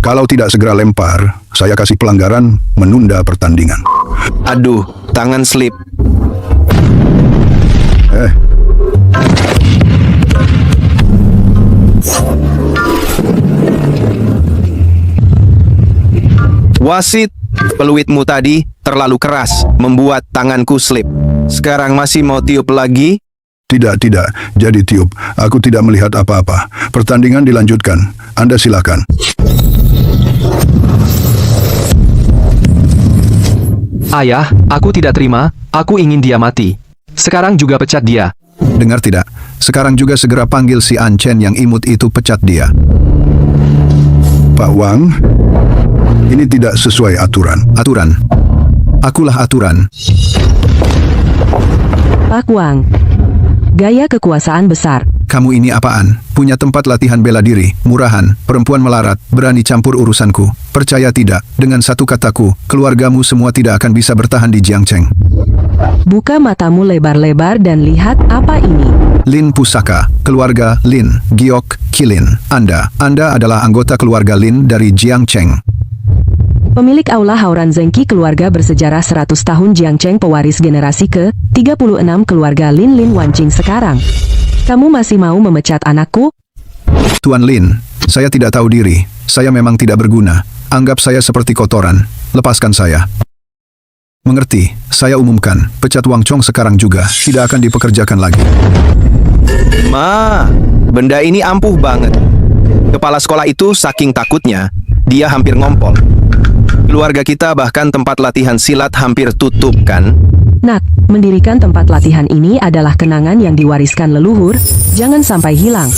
H: Kalau tidak segera lempar, saya kasih pelanggaran menunda pertandingan.
C: Aduh, tangan slip. Wasit, peluitmu tadi terlalu keras, membuat tanganku slip. Sekarang masih mau tiup lagi?
H: Tidak. Jadi tiup. Aku tidak melihat apa-apa. Pertandingan dilanjutkan. Anda silakan.
E: Ayah, aku tidak terima. Aku ingin dia mati. Sekarang juga pecat dia.
A: Dengar tidak? Sekarang juga segera panggil si An Chen yang imut itu, pecat dia.
H: Pak Wang, ini tidak sesuai aturan.
A: Aturan? Akulah aturan.
B: Pak Wang. Gaya kekuasaan besar.
A: Kamu ini apaan? Punya tempat latihan bela diri, murahan, perempuan melarat, berani campur urusanku. Percaya tidak, dengan satu kataku, keluargamu semua tidak akan bisa bertahan di Jiangcheng.
B: Buka matamu lebar-lebar dan lihat apa ini.
A: Lin Pusaka, keluarga Lin, Giok, Kilin. Anda adalah anggota keluarga Lin dari Jiangcheng.
B: Pemilik Aula Hauran Zengki, keluarga bersejarah 100 tahun Jiangcheng, pewaris generasi ke-36 keluarga Lin Wanqing sekarang. Kamu masih mau memecat anakku?
A: Tuan Lin, saya tidak tahu diri. Saya memang tidak berguna. Anggap saya seperti kotoran. Lepaskan saya. Mengerti? Saya umumkan, pecat Wang Chong sekarang juga. Tidak akan dipekerjakan lagi.
C: Ma, benda ini ampuh banget. Kepala sekolah itu saking takutnya, dia hampir ngompol. Keluarga kita bahkan tempat latihan silat hampir tutup kan?
B: Nak, mendirikan tempat latihan ini adalah kenangan yang diwariskan leluhur, jangan sampai hilang.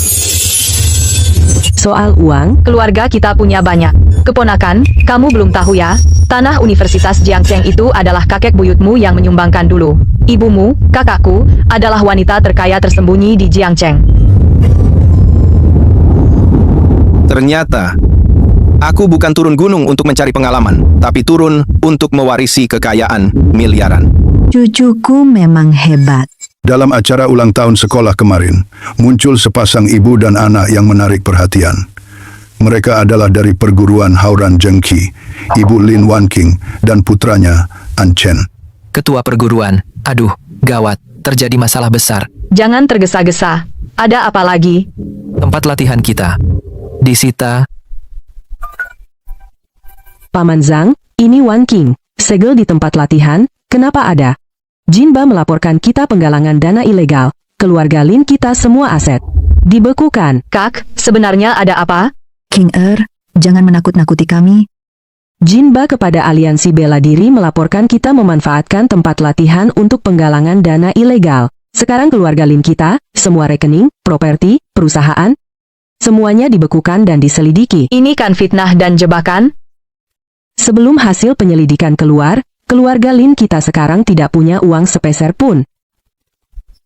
B: Soal uang,
D: Keluarga kita punya banyak. Keponakan, kamu belum tahu ya? Tanah Universitas Jiangcheng itu adalah kakek buyutmu yang menyumbangkan dulu. Ibumu, kakakku, adalah wanita terkaya tersembunyi di Jiangcheng.
C: Ternyata, aku bukan turun gunung untuk mencari pengalaman, tapi turun untuk mewarisi kekayaan miliaran.
F: Cucuku memang hebat.
H: Dalam acara ulang tahun sekolah kemarin, muncul sepasang ibu dan anak yang menarik perhatian. Mereka adalah dari perguruan Hauran Zhengqi, Ibu Lin Wanqing, dan putranya, An Chen.
G: Ketua perguruan, aduh, gawat, terjadi masalah besar.
D: Jangan tergesa-gesa. Ada apa lagi?
G: Tempat latihan kita disita.
B: Paman Zhang, ini Wanqing. Segel di tempat latihan, kenapa ada? Jinba melaporkan kita penggalangan dana ilegal. Keluarga Lin kita semua aset dibekukan.
D: Kak, sebenarnya ada apa?
F: King jangan menakut-nakuti kami.
B: Jinba kepada aliansi bela diri melaporkan kita memanfaatkan tempat latihan untuk penggalangan dana ilegal. Sekarang keluarga Lin kita, semua rekening, properti, perusahaan, semuanya dibekukan dan diselidiki.
D: Ini kan fitnah dan jebakan?
B: Sebelum hasil penyelidikan keluar, keluarga Lin kita sekarang tidak punya uang sepeser pun.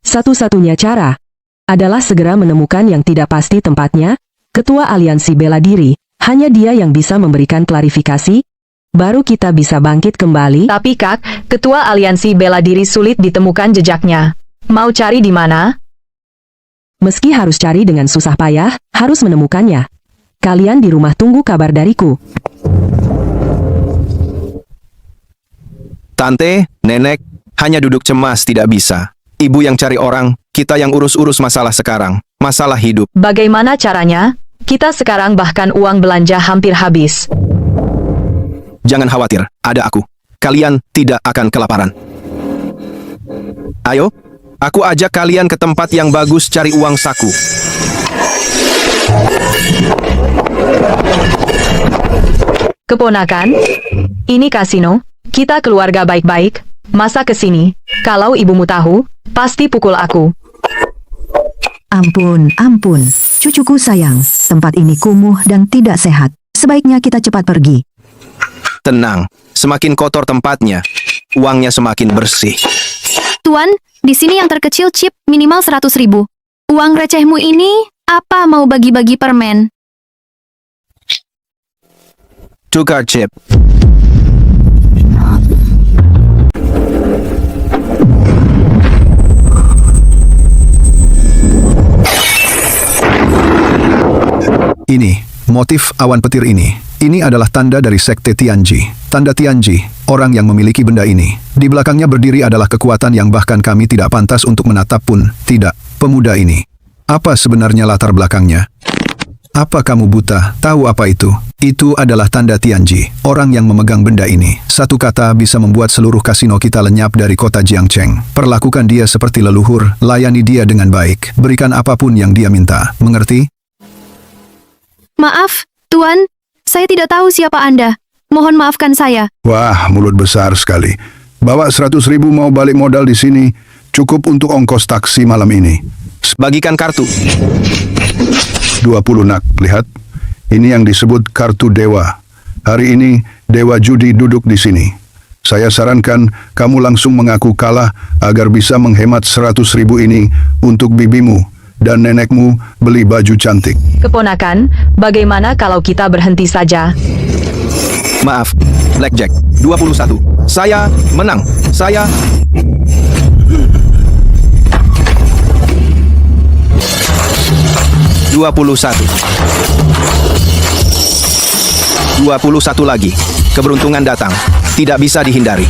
B: Satu-satunya cara adalah segera menemukan yang tidak pasti tempatnya. Ketua aliansi bela diri, hanya dia yang bisa memberikan klarifikasi, baru kita bisa bangkit kembali.
D: Tapi Kak, ketua aliansi bela diri sulit ditemukan jejaknya. Mau cari di mana?
B: Meski harus cari dengan susah payah, harus menemukannya. Kalian di rumah tunggu kabar dariku.
C: Tante, nenek, hanya duduk cemas tidak bisa. Ibu yang cari orang, kita yang urus-urus masalah sekarang. Masalah hidup.
D: Bagaimana caranya? Kita sekarang bahkan uang belanja hampir habis.
C: Jangan khawatir, ada aku. Kalian tidak akan kelaparan. Ayo, aku ajak kalian ke tempat yang bagus cari uang saku.
D: Keponakan, ini kasino. Kita keluarga baik-baik. Masa kesini? Kalau ibumu tahu, pasti pukul aku.
F: Ampun, ampun. Cucuku sayang, tempat ini kumuh dan tidak sehat. Sebaiknya kita cepat pergi.
C: Tenang, semakin kotor tempatnya, uangnya semakin bersih.
I: Tuan, di sini yang terkecil chip minimal 100.000. Uang recehmu ini, apa mau bagi-bagi permen?
C: Tukar chip.
A: Ini, motif awan petir ini. Ini adalah tanda dari sekte Tianji. Tanda Tianji, orang yang memiliki benda ini. Di belakangnya berdiri adalah kekuatan yang bahkan kami tidak pantas untuk menatap pun. Tidak, pemuda ini. Apa sebenarnya latar belakangnya? Apa kamu buta? Tahu apa itu? Itu adalah tanda Tianji, orang yang memegang benda ini. Satu kata bisa membuat seluruh kasino kita lenyap dari kota Jiangcheng. Perlakukan dia seperti leluhur, layani dia dengan baik, berikan apapun yang dia minta. Mengerti?
I: Maaf, Tuan, saya tidak tahu siapa Anda. Mohon maafkan saya.
H: Wah, mulut besar sekali. Bawa 100.000 mau balik modal di sini. Cukup untuk ongkos taksi malam ini.
C: Bagikan kartu.
H: 20 nak, lihat. Ini yang disebut kartu dewa. Hari ini, dewa judi duduk di sini. Saya sarankan kamu langsung mengaku kalah agar bisa menghemat 100.000 ini untuk bibimu dan nenekmu beli baju cantik.
D: Keponakan, bagaimana kalau kita berhenti saja?
C: Maaf, Blackjack, 21. Saya menang. Saya... $21 lagi. Keberuntungan datang. Tidak bisa dihindari.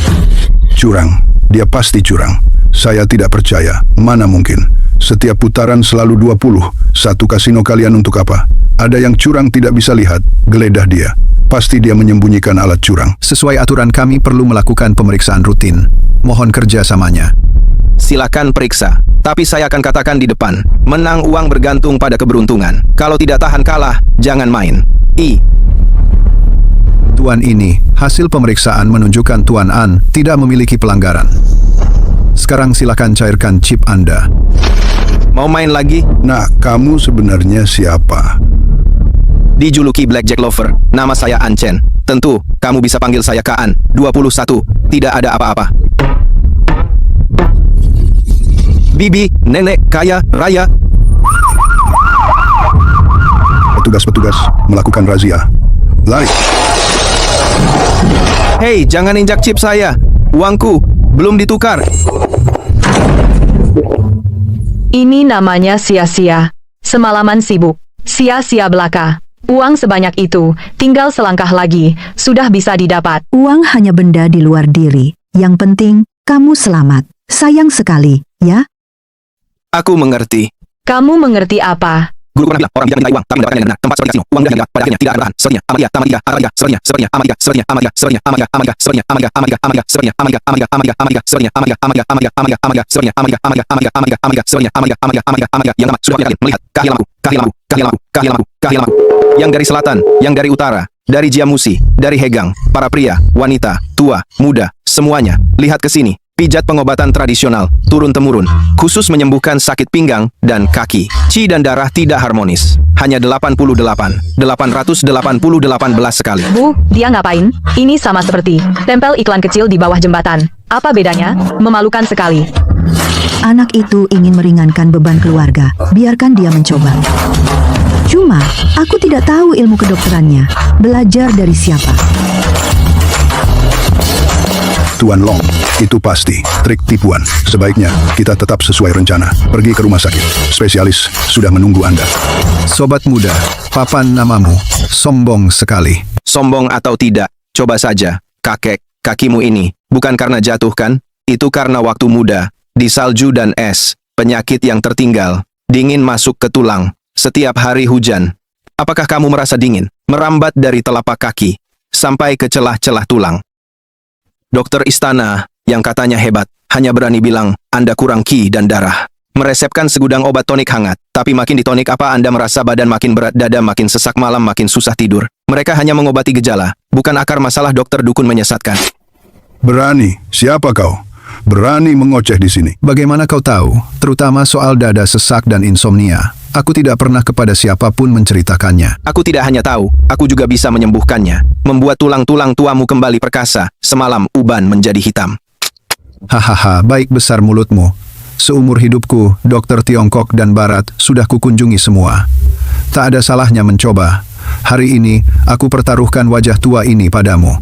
H: Curang. Dia pasti curang. Saya tidak percaya. Mana mungkin. Setiap putaran selalu 20. Satu kasino kalian untuk apa? Ada yang curang tidak bisa lihat. Geledah dia. Pasti dia menyembunyikan alat curang.
A: Sesuai aturan kami perlu melakukan pemeriksaan rutin. Mohon kerjasamanya.
C: Silakan periksa. Tapi saya akan katakan di depan, menang uang bergantung pada keberuntungan. Kalau tidak tahan kalah, jangan main.
A: Tuan ini, hasil pemeriksaan menunjukkan Tuan An tidak memiliki pelanggaran. Sekarang silakan cairkan chip Anda.
C: Mau main lagi?
H: Nah, kamu sebenarnya siapa?
C: Dijuluki Blackjack Lover, nama saya An Chen. Tentu, kamu bisa panggil saya Kaan. 21, tidak ada apa-apa. Bibi, nenek, kaya, raya.
H: petugas-petugas melakukan razia. Lari.
C: Hei, jangan injak chip saya. Uangku belum ditukar.
D: Ini namanya sia-sia. Semalaman sibuk. Sia-sia belaka. Uang sebanyak itu, tinggal selangkah lagi, sudah bisa didapat.
F: Uang hanya benda di luar diri. Yang penting, kamu selamat. Sayang sekali, ya?
C: Aku mengerti.
D: Kamu mengerti apa?
C: Guru pernah bilang, orang bijak mencintai uang, tapi mendapatkannya dengan benar. Tempat seperti kasino, uang tidak pada akhirnya tidak akan bertahan. Sepertinya, amatiga, tamatiga, amatiga, sepertinya, amatiga, sepertinya, amatiga, sepertinya, amatiga, sepertinya, amatiga, sepertinya, amatiga, sepertinya, yang amat sudah kalian melihat kahil lampu. Yang dari selatan, yang dari utara, dari Jiamusi, dari Hegang, para pria, wanita, tua, muda, semuanya, lihat ke sini. Pijat pengobatan tradisional, turun-temurun, khusus menyembuhkan sakit pinggang dan kaki. Qi dan darah tidak harmonis. Hanya 888 sekali.
D: Bu, dia ngapain? Ini sama seperti tempel iklan kecil di bawah jembatan. Apa bedanya? Memalukan sekali.
F: Anak itu ingin meringankan beban keluarga. Biarkan dia mencoba. Cuma, aku tidak tahu ilmu kedokterannya. Belajar dari siapa?
H: Tuan Long, itu pasti trik tipuan. Sebaiknya kita tetap sesuai rencana. Pergi ke rumah sakit. Spesialis sudah menunggu Anda.
A: Sobat muda, papan namamu sombong sekali.
C: Sombong atau tidak, coba saja. Kakimu ini, bukan karena jatuh kan? Itu karena waktu muda, di salju dan es, penyakit yang tertinggal, dingin masuk ke tulang, setiap hari hujan. Apakah kamu merasa dingin, merambat dari telapak kaki, sampai ke celah-celah tulang? Dokter istana, yang katanya hebat, hanya berani bilang, Anda kurang ki dan darah. Meresepkan segudang obat tonik hangat, tapi makin ditonik apa Anda merasa badan makin berat, dada makin sesak, malam makin susah tidur. Mereka hanya mengobati gejala, bukan akar masalah. Dokter dukun menyesatkan.
H: Berani? Siapa kau? Berani mengoceh di sini?
A: Bagaimana kau tahu, terutama soal dada sesak dan insomnia? Aku tidak pernah kepada siapapun menceritakannya.
C: Aku tidak hanya tahu, aku juga bisa menyembuhkannya. Membuat tulang-tulang tuamu kembali perkasa, semalam uban menjadi hitam.
A: Hahaha, baik besar mulutmu. Seumur hidupku, dokter Tiongkok dan Barat sudah kukunjungi semua. Tak ada salahnya mencoba. Hari ini, aku pertaruhkan wajah tua ini padamu.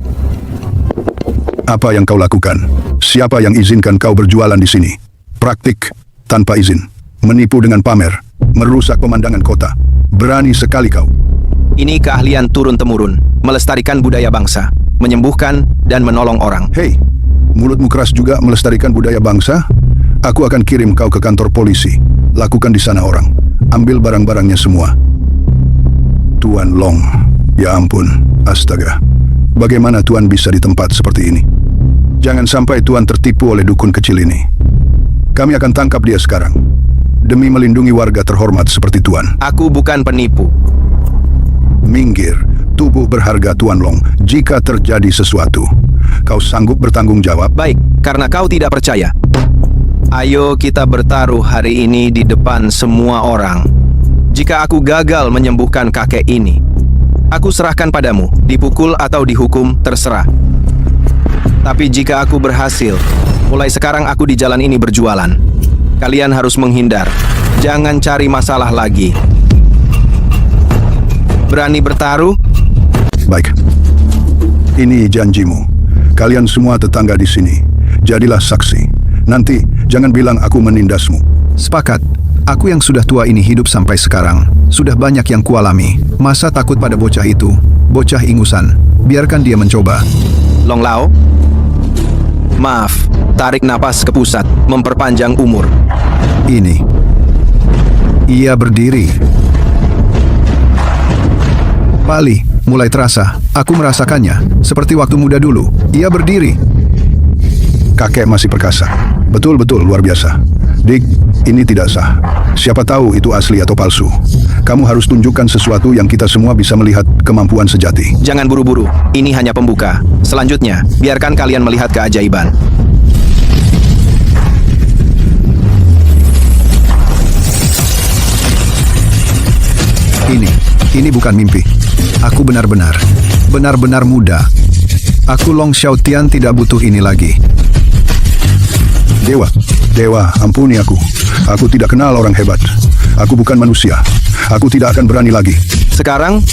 H: Apa yang kau lakukan? Siapa yang izinkan kau berjualan di sini? Praktik tanpa izin, menipu dengan pamer, merusak pemandangan kota. Berani sekali kau.
C: Ini keahlian turun-temurun, melestarikan budaya bangsa, menyembuhkan dan menolong orang.
H: Hei, mulutmu keras juga melestarikan budaya bangsa? Aku akan kirim kau ke kantor polisi. Lakukan di sana orang. Ambil barang-barangnya semua. Tuan Long, ya ampun, astaga. Bagaimana Tuan bisa di tempat seperti ini? Jangan sampai Tuan tertipu oleh dukun kecil ini. Kami akan tangkap dia sekarang. Demi melindungi warga terhormat seperti Tuan.
C: Aku bukan penipu.
H: Minggir, tubuh berharga Tuan Long. Jika terjadi sesuatu, kau sanggup bertanggung jawab?
C: Baik, karena kau tidak percaya. Ayo kita bertaruh hari ini di depan semua orang. Jika aku gagal menyembuhkan kakek ini, aku serahkan padamu, dipukul atau dihukum, terserah. Tapi jika aku berhasil, mulai sekarang aku di jalan ini berjualan. Kalian harus menghindar. Jangan cari masalah lagi. Berani bertaruh?
H: Baik. Ini janjimu. Kalian semua tetangga di sini. Jadilah saksi. Nanti, jangan bilang aku menindasmu.
A: Sepakat. Aku yang sudah tua ini hidup sampai sekarang. Sudah banyak yang kualami. Masa takut pada bocah itu? Bocah ingusan. Biarkan dia mencoba.
C: Long Lao? Maaf, tarik napas ke pusat, memperpanjang umur.
A: Ini. Ia berdiri. Pali, mulai terasa. Aku merasakannya. Seperti waktu muda dulu. Ia berdiri.
H: Kakek masih perkasa. Betul-betul luar biasa. Dick, ini tidak sah. Siapa tahu itu asli atau palsu. Kamu harus tunjukkan sesuatu yang kita semua bisa melihat kemampuan sejati.
C: Jangan buru-buru, ini hanya pembuka. Selanjutnya, biarkan kalian melihat keajaiban.
A: Ini bukan mimpi. Aku benar-benar muda. Aku Long Xiaotian tidak butuh ini lagi.
H: Dewa, ampuni aku. Aku tidak kenal orang hebat. Aku bukan manusia. Aku tidak akan berani lagi.
C: Sekarang,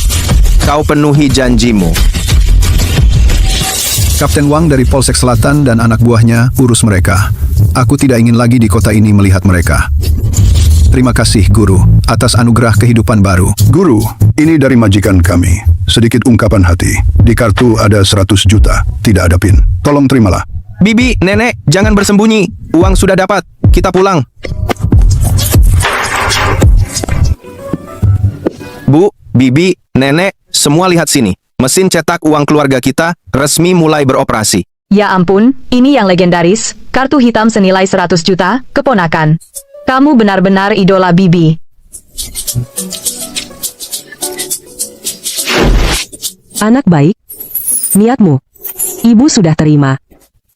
C: kau penuhi janjimu.
A: Kapten Wang dari Polsek Selatan dan anak buahnya urus mereka. Aku tidak ingin lagi di kota ini melihat mereka. Terima kasih, Guru, atas anugerah kehidupan baru.
H: Guru, ini dari majikan kami. Sedikit ungkapan hati. Di kartu ada 100 juta. Tidak ada PIN. Tolong terimalah.
C: Bibi, nenek, jangan bersembunyi. Uang sudah dapat. Kita pulang. Bu, Bibi, nenek, semua lihat sini. Mesin cetak uang keluarga kita resmi mulai beroperasi.
D: Ya ampun, ini yang legendaris, kartu hitam senilai 100 juta, keponakan. Kamu benar-benar idola Bibi.
B: Anak baik, niatmu. Ibu sudah terima.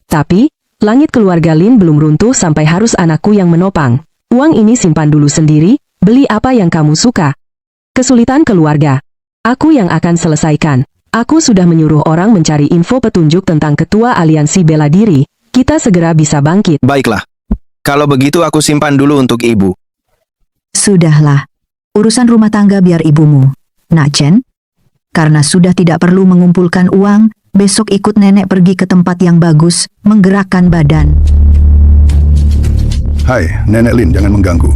B: Tapi, langit keluarga Lin belum runtuh sampai harus anakku yang menopang. Uang ini simpan dulu sendiri, beli apa yang kamu suka. Kesulitan keluarga, aku yang akan selesaikan. Aku sudah menyuruh orang mencari info petunjuk tentang ketua aliansi bela diri. Kita segera bisa bangkit.
C: Baiklah. Kalau begitu aku simpan dulu untuk ibu.
F: Sudahlah. Urusan rumah tangga biar ibumu. Nak Chen, karena sudah tidak perlu mengumpulkan uang, besok ikut nenek pergi ke tempat yang bagus, menggerakkan badan.
H: Hai, Nenek Lin, jangan mengganggu.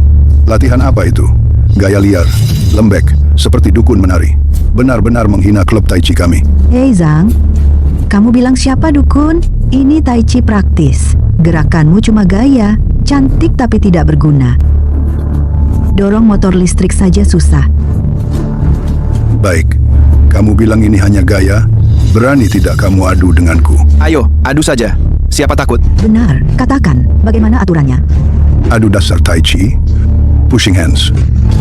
H: Latihan apa itu? Gaya liar, lembek, seperti dukun menari. Benar-benar menghina klub Tai Chi kami.
F: Hei Zhang, kamu bilang siapa dukun? Ini Tai Chi praktis. Gerakanmu cuma gaya, cantik tapi tidak berguna. Dorong motor listrik saja susah.
H: Baik, kamu bilang ini hanya gaya. Berani tidak kamu adu denganku?
C: Ayo, adu saja. Siapa takut?
F: Benar, katakan, bagaimana aturannya?
H: Adu dasar Tai Chi, pushing hands.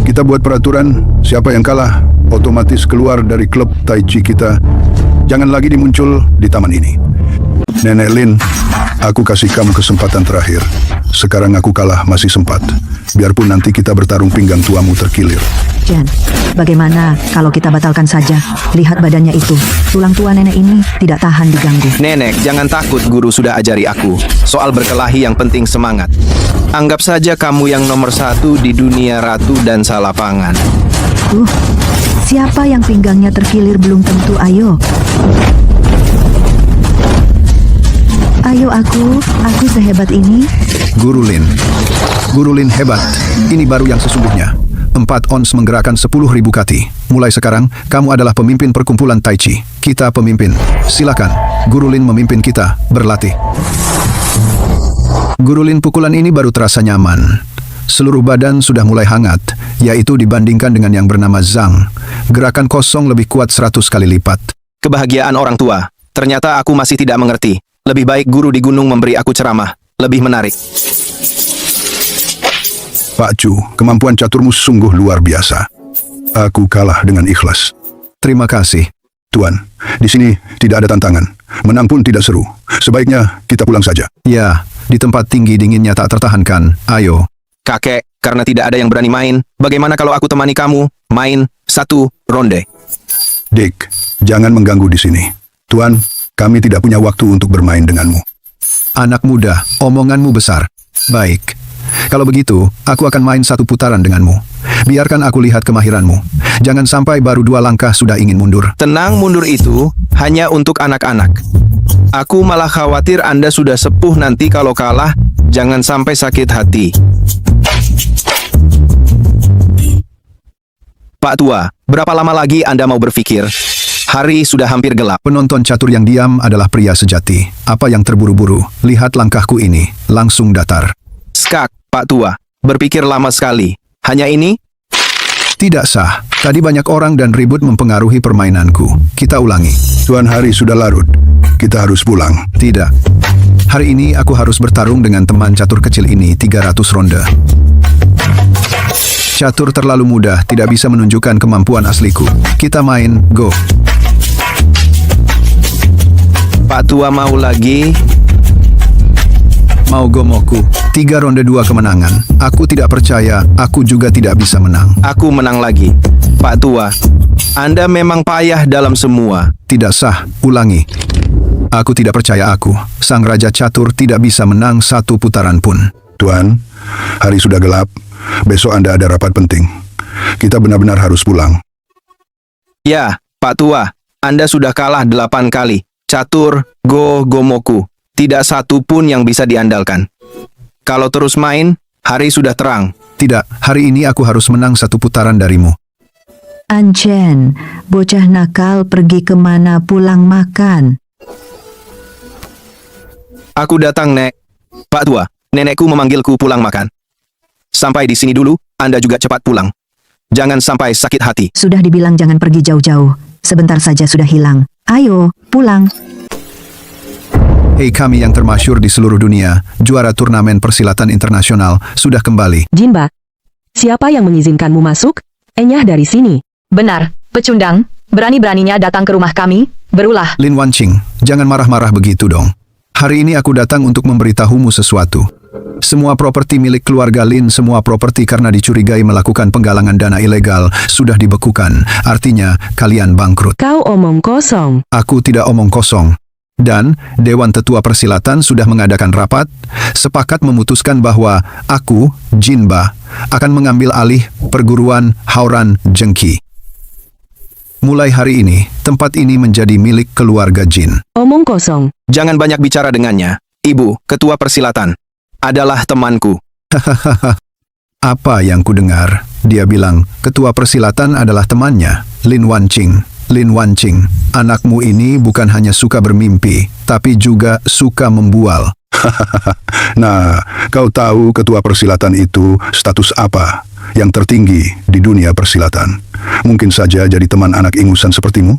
H: Kita buat peraturan, siapa yang kalah, otomatis keluar dari klub Tai Chi kita. Jangan lagi dimuncul di taman ini. Nenek Lin, aku kasih kamu kesempatan terakhir. Sekarang aku kalah masih sempat. Biarpun nanti kita bertarung pinggang tuamu terkilir.
F: Chen, bagaimana kalau kita batalkan saja? Lihat badannya itu, tulang tua nenek ini tidak tahan diganggu.
C: Nenek, jangan takut, guru sudah ajari aku. Soal berkelahi yang penting semangat. Anggap saja kamu yang nomor 1 di dunia ratu dan salapangan.
F: Siapa yang pinggangnya terkilir belum tentu, ayo. Ayo aku sehebat ini.
A: Guru Lin hebat. Ini baru yang sesungguhnya. 4 ons menggerakkan 10.000 kati. Mulai sekarang, kamu adalah pemimpin perkumpulan Tai Chi. Kita pemimpin. Silakan, Guru Lin memimpin kita berlatih. Guru Lin, pukulan ini baru terasa nyaman. Seluruh badan sudah mulai hangat, yaitu dibandingkan dengan yang bernama Zhang. Gerakan kosong lebih kuat 100 kali lipat.
C: Kebahagiaan orang tua. Ternyata aku masih tidak mengerti. Lebih baik guru di gunung memberi aku ceramah. Lebih menarik.
H: Pak Chu, kemampuan caturmu sungguh luar biasa. Aku kalah dengan ikhlas.
A: Terima kasih.
H: Tuan, di sini tidak ada tantangan. Menang pun tidak seru. Sebaiknya kita pulang saja.
A: Ya, di tempat tinggi dinginnya tak tertahankan. Ayo.
C: Kakek, karena tidak ada yang berani main, bagaimana kalau aku temani kamu main 1 ronde?
H: Dick, jangan mengganggu di sini. Tuan, kami tidak punya waktu untuk bermain denganmu.
A: Anak muda, omonganmu besar. Baik. Kalau begitu, aku akan main 1 putaran denganmu. Biarkan aku lihat kemahiranmu. Jangan sampai baru 2 langkah sudah ingin mundur.
C: Tenang, mundur itu hanya untuk anak-anak. Aku malah khawatir Anda sudah sepuh nanti kalau kalah. Jangan sampai sakit hati. Pak Tua, berapa lama lagi Anda mau berpikir? Hari sudah hampir gelap.
A: Penonton catur yang diam adalah pria sejati. Apa yang terburu-buru? Lihat langkahku ini. Langsung datar.
C: Skak, Pak Tua. Berpikir lama sekali. Hanya ini?
A: Tidak sah. Tadi banyak orang dan ribut mempengaruhi permainanku. Kita ulangi.
H: Tuan, hari sudah larut. Kita harus pulang.
A: Tidak. Hari ini aku harus bertarung dengan teman catur kecil ini 300 ronde. Catur terlalu mudah, tidak bisa menunjukkan kemampuan asliku. Kita main, go.
C: Pak Tua mau lagi?
A: Mau gomoku. 3 ronde 2 kemenangan. Aku tidak percaya, aku juga tidak bisa menang.
C: Aku menang lagi. Pak Tua, Anda memang payah dalam semua.
A: Tidak sah, ulangi. Aku tidak percaya aku. Sang Raja Catur tidak bisa menang 1 putaran pun.
H: Tuan, Hari sudah gelap. Besok Anda ada rapat penting. Kita benar-benar harus pulang.
C: Ya, Pak Tua, Anda sudah kalah 8 kali. Catur, Gomoku. Tidak satu pun yang bisa diandalkan. Kalau terus main, hari sudah terang.
A: Tidak, hari ini aku harus menang 1 putaran darimu.
F: Anchen, bocah nakal pergi kemana pulang makan?
C: Aku datang, Nek. Pak Tua, nenekku memanggilku pulang makan. Sampai di sini dulu, Anda juga cepat pulang. Jangan sampai sakit hati.
F: Sudah dibilang jangan pergi jauh-jauh. Sebentar saja sudah hilang. Ayo, pulang.
A: Hei, kami yang termasyur di seluruh dunia, juara turnamen persilatan internasional, sudah kembali.
B: Jinba, siapa yang mengizinkanmu masuk? Enyah dari sini.
D: Benar, pecundang, berani-beraninya datang ke rumah kami, berulah.
A: Lin Wanqing, jangan marah-marah begitu dong. Hari ini aku datang untuk memberitahumu sesuatu. Semua properti milik keluarga Lin, semua properti karena dicurigai melakukan penggalangan dana ilegal, sudah dibekukan. Artinya, kalian bangkrut.
B: Kau omong kosong.
A: Aku tidak omong kosong. Dan, Dewan Tetua Persilatan sudah mengadakan rapat, sepakat memutuskan bahwa aku, Jinba, akan mengambil alih perguruan Hauran Zengqi. Mulai hari ini, tempat ini menjadi milik keluarga Jin.
B: Omong kosong.
C: Jangan banyak bicara dengannya. Ibu, Ketua Persilatan, adalah temanku.
A: Apa yang kudengar? Dia bilang, Ketua Persilatan adalah temannya, Lin Wanqing. Lin Wanqing, anakmu ini bukan hanya suka bermimpi, tapi juga suka membual.
H: Nah, kau tahu ketua persilatan itu status apa? Yang tertinggi di dunia persilatan. Mungkin saja jadi teman anak ingusan sepertimu.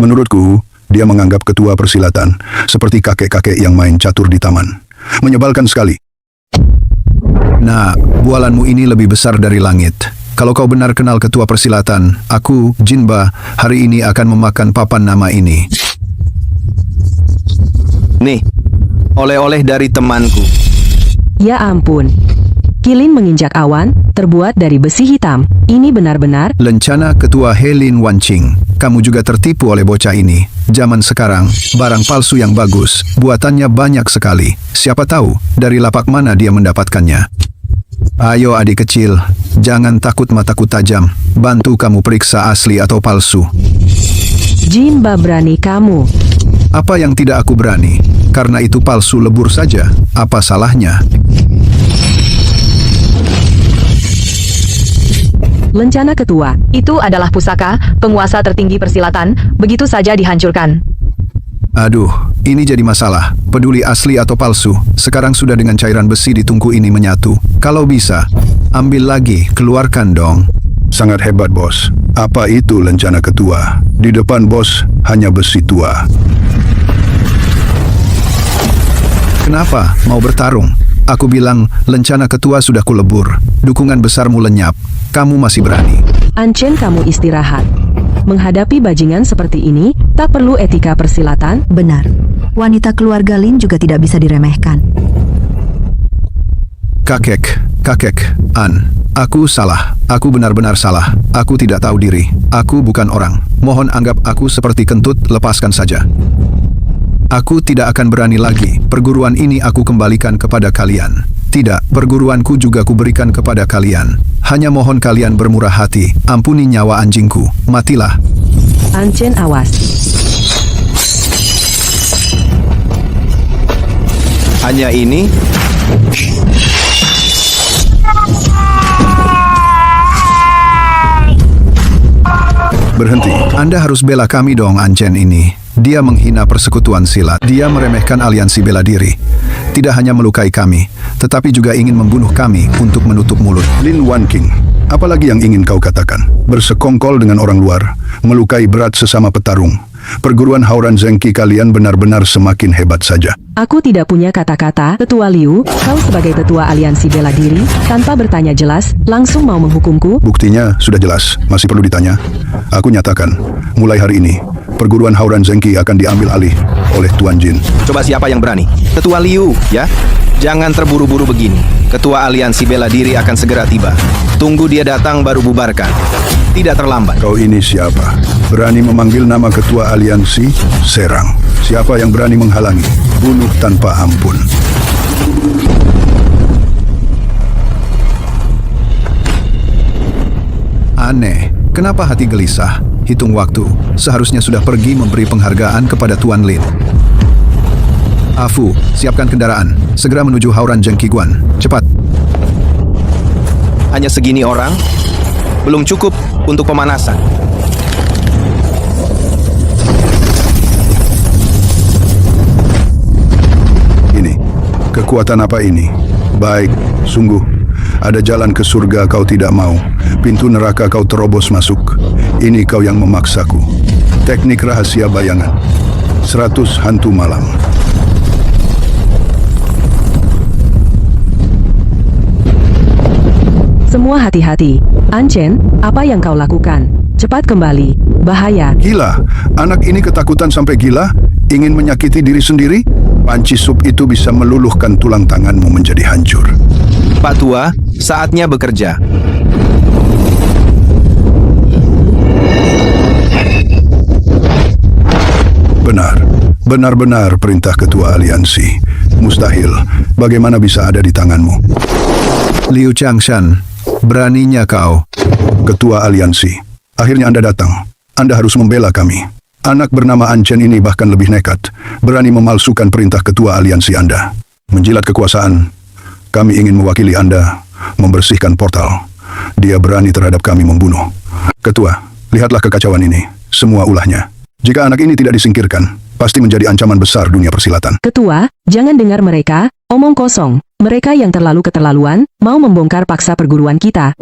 H: Menurutku, dia menganggap ketua persilatan seperti kakek-kakek yang main catur di taman. Menyebalkan sekali.
A: Nah, bualanmu ini lebih besar dari langit. Kalau kau benar kenal ketua persilatan, aku, Jinba, hari ini akan memakan papan nama ini.
C: Nih, oleh-oleh dari temanku.
B: Ya ampun. Kilin menginjak awan, terbuat dari besi hitam. Ini benar-benar...
A: Lencana Ketua Lin Wanqing. Kamu juga tertipu oleh bocah ini. Zaman sekarang, barang palsu yang bagus, buatannya banyak sekali. Siapa tahu, dari lapak mana dia mendapatkannya. Ayo adik kecil, jangan takut mataku tajam. Bantu kamu periksa asli atau palsu.
B: Jinba berani kamu.
A: Apa yang tidak aku berani? Karena itu palsu lebur saja. Apa salahnya?
B: Lencana Ketua.
D: Itu adalah pusaka, penguasa tertinggi persilatan, begitu saja dihancurkan.
A: Aduh, ini jadi masalah. Peduli asli atau palsu, sekarang sudah dengan cairan besi di tungku ini menyatu. Kalau bisa, ambil lagi, keluarkan dong.
H: Sangat hebat, bos. Apa itu lencana ketua? Di depan bos, hanya besi tua.
A: Kenapa? Mau bertarung? Aku bilang, lencana ketua sudah kulebur. Dukungan besarmu lenyap. Kamu masih berani.
B: Anchen, kamu istirahat. Menghadapi bajingan seperti ini, tak perlu etika persilatan.
F: Benar. Wanita keluarga Lin juga tidak bisa diremehkan.
A: Kakek, An. Aku salah. Aku benar-benar salah. Aku tidak tahu diri. Aku bukan orang. Mohon anggap aku seperti kentut, lepaskan saja. Aku tidak akan berani lagi. Perguruan ini aku kembalikan kepada kalian. Tidak, perguruanku juga kuberikan kepada kalian. Hanya mohon kalian bermurah hati. Ampuni nyawa anjingku. Matilah.
B: Anchen, awas.
C: Hanya ini?
H: Berhenti.
A: Anda harus bela kami dong, Anchen ini. Dia menghina persekutuan silat. Dia meremehkan aliansi bela diri. Tidak hanya melukai kami, tetapi juga ingin membunuh kami untuk menutup mulut.
H: Lin Wanqing, apalagi yang ingin kau katakan? Bersekongkol dengan orang luar, melukai berat sesama petarung. Perguruan Hauran Zengqi kalian benar-benar semakin hebat saja.
B: Aku tidak punya kata-kata. Tetua Liu, kau sebagai tetua aliansi bela diri, tanpa bertanya jelas, langsung mau menghukumku?
H: Buktinya sudah jelas, masih perlu ditanya. Aku nyatakan, mulai hari ini, perguruan Hauran Zengqi akan diambil alih oleh Tuan Jin.
C: Coba siapa yang berani? Ketua Liu, ya? Jangan terburu-buru begini. Ketua aliansi bela diri akan segera tiba. Tunggu dia datang baru bubarkan. Tidak terlambat.
H: Kau ini siapa? Berani memanggil nama ketua aliansi? Serang. Siapa yang berani menghalangi? Bunuh tanpa ampun.
A: Aneh, kenapa hati gelisah? Hitung waktu, seharusnya sudah pergi memberi penghargaan kepada Tuan Lin. Afu, siapkan kendaraan. Segera menuju Hauran Zhengqi Guan. Cepat.
C: Hanya segini orang? Belum cukup untuk pemanasan.
H: Ini, kekuatan apa ini? Baik, sungguh. Ada jalan ke surga kau tidak mau. Pintu neraka kau terobos masuk. Ini kau yang memaksaku. Teknik rahasia bayangan. 100 hantu malam.
B: Semua hati-hati. Anchen, apa yang kau lakukan? Cepat kembali. Bahaya.
H: Gila, anak ini ketakutan sampai gila? Ingin menyakiti diri sendiri? Panci sup itu bisa meluluhkan tulang tanganmu menjadi hancur.
C: Pak Tua, saatnya bekerja.
H: Benar, benar-benar perintah ketua aliansi. Mustahil, bagaimana bisa ada di tanganmu?
A: Liu Changshan, beraninya kau.
H: Ketua aliansi, akhirnya Anda datang. Anda harus membela kami. Anak bernama Anchen ini bahkan lebih nekat, berani memalsukan perintah ketua aliansi Anda. Menjilat kekuasaan, kami ingin mewakili Anda, membersihkan portal. Dia berani terhadap kami membunuh. Ketua, lihatlah kekacauan ini, semua ulahnya. Jika anak ini tidak disingkirkan, pasti menjadi ancaman besar dunia persilatan.
B: Ketua, jangan dengar mereka, omong kosong. Mereka yang terlalu keterlaluan, mau membongkar paksa perguruan kita.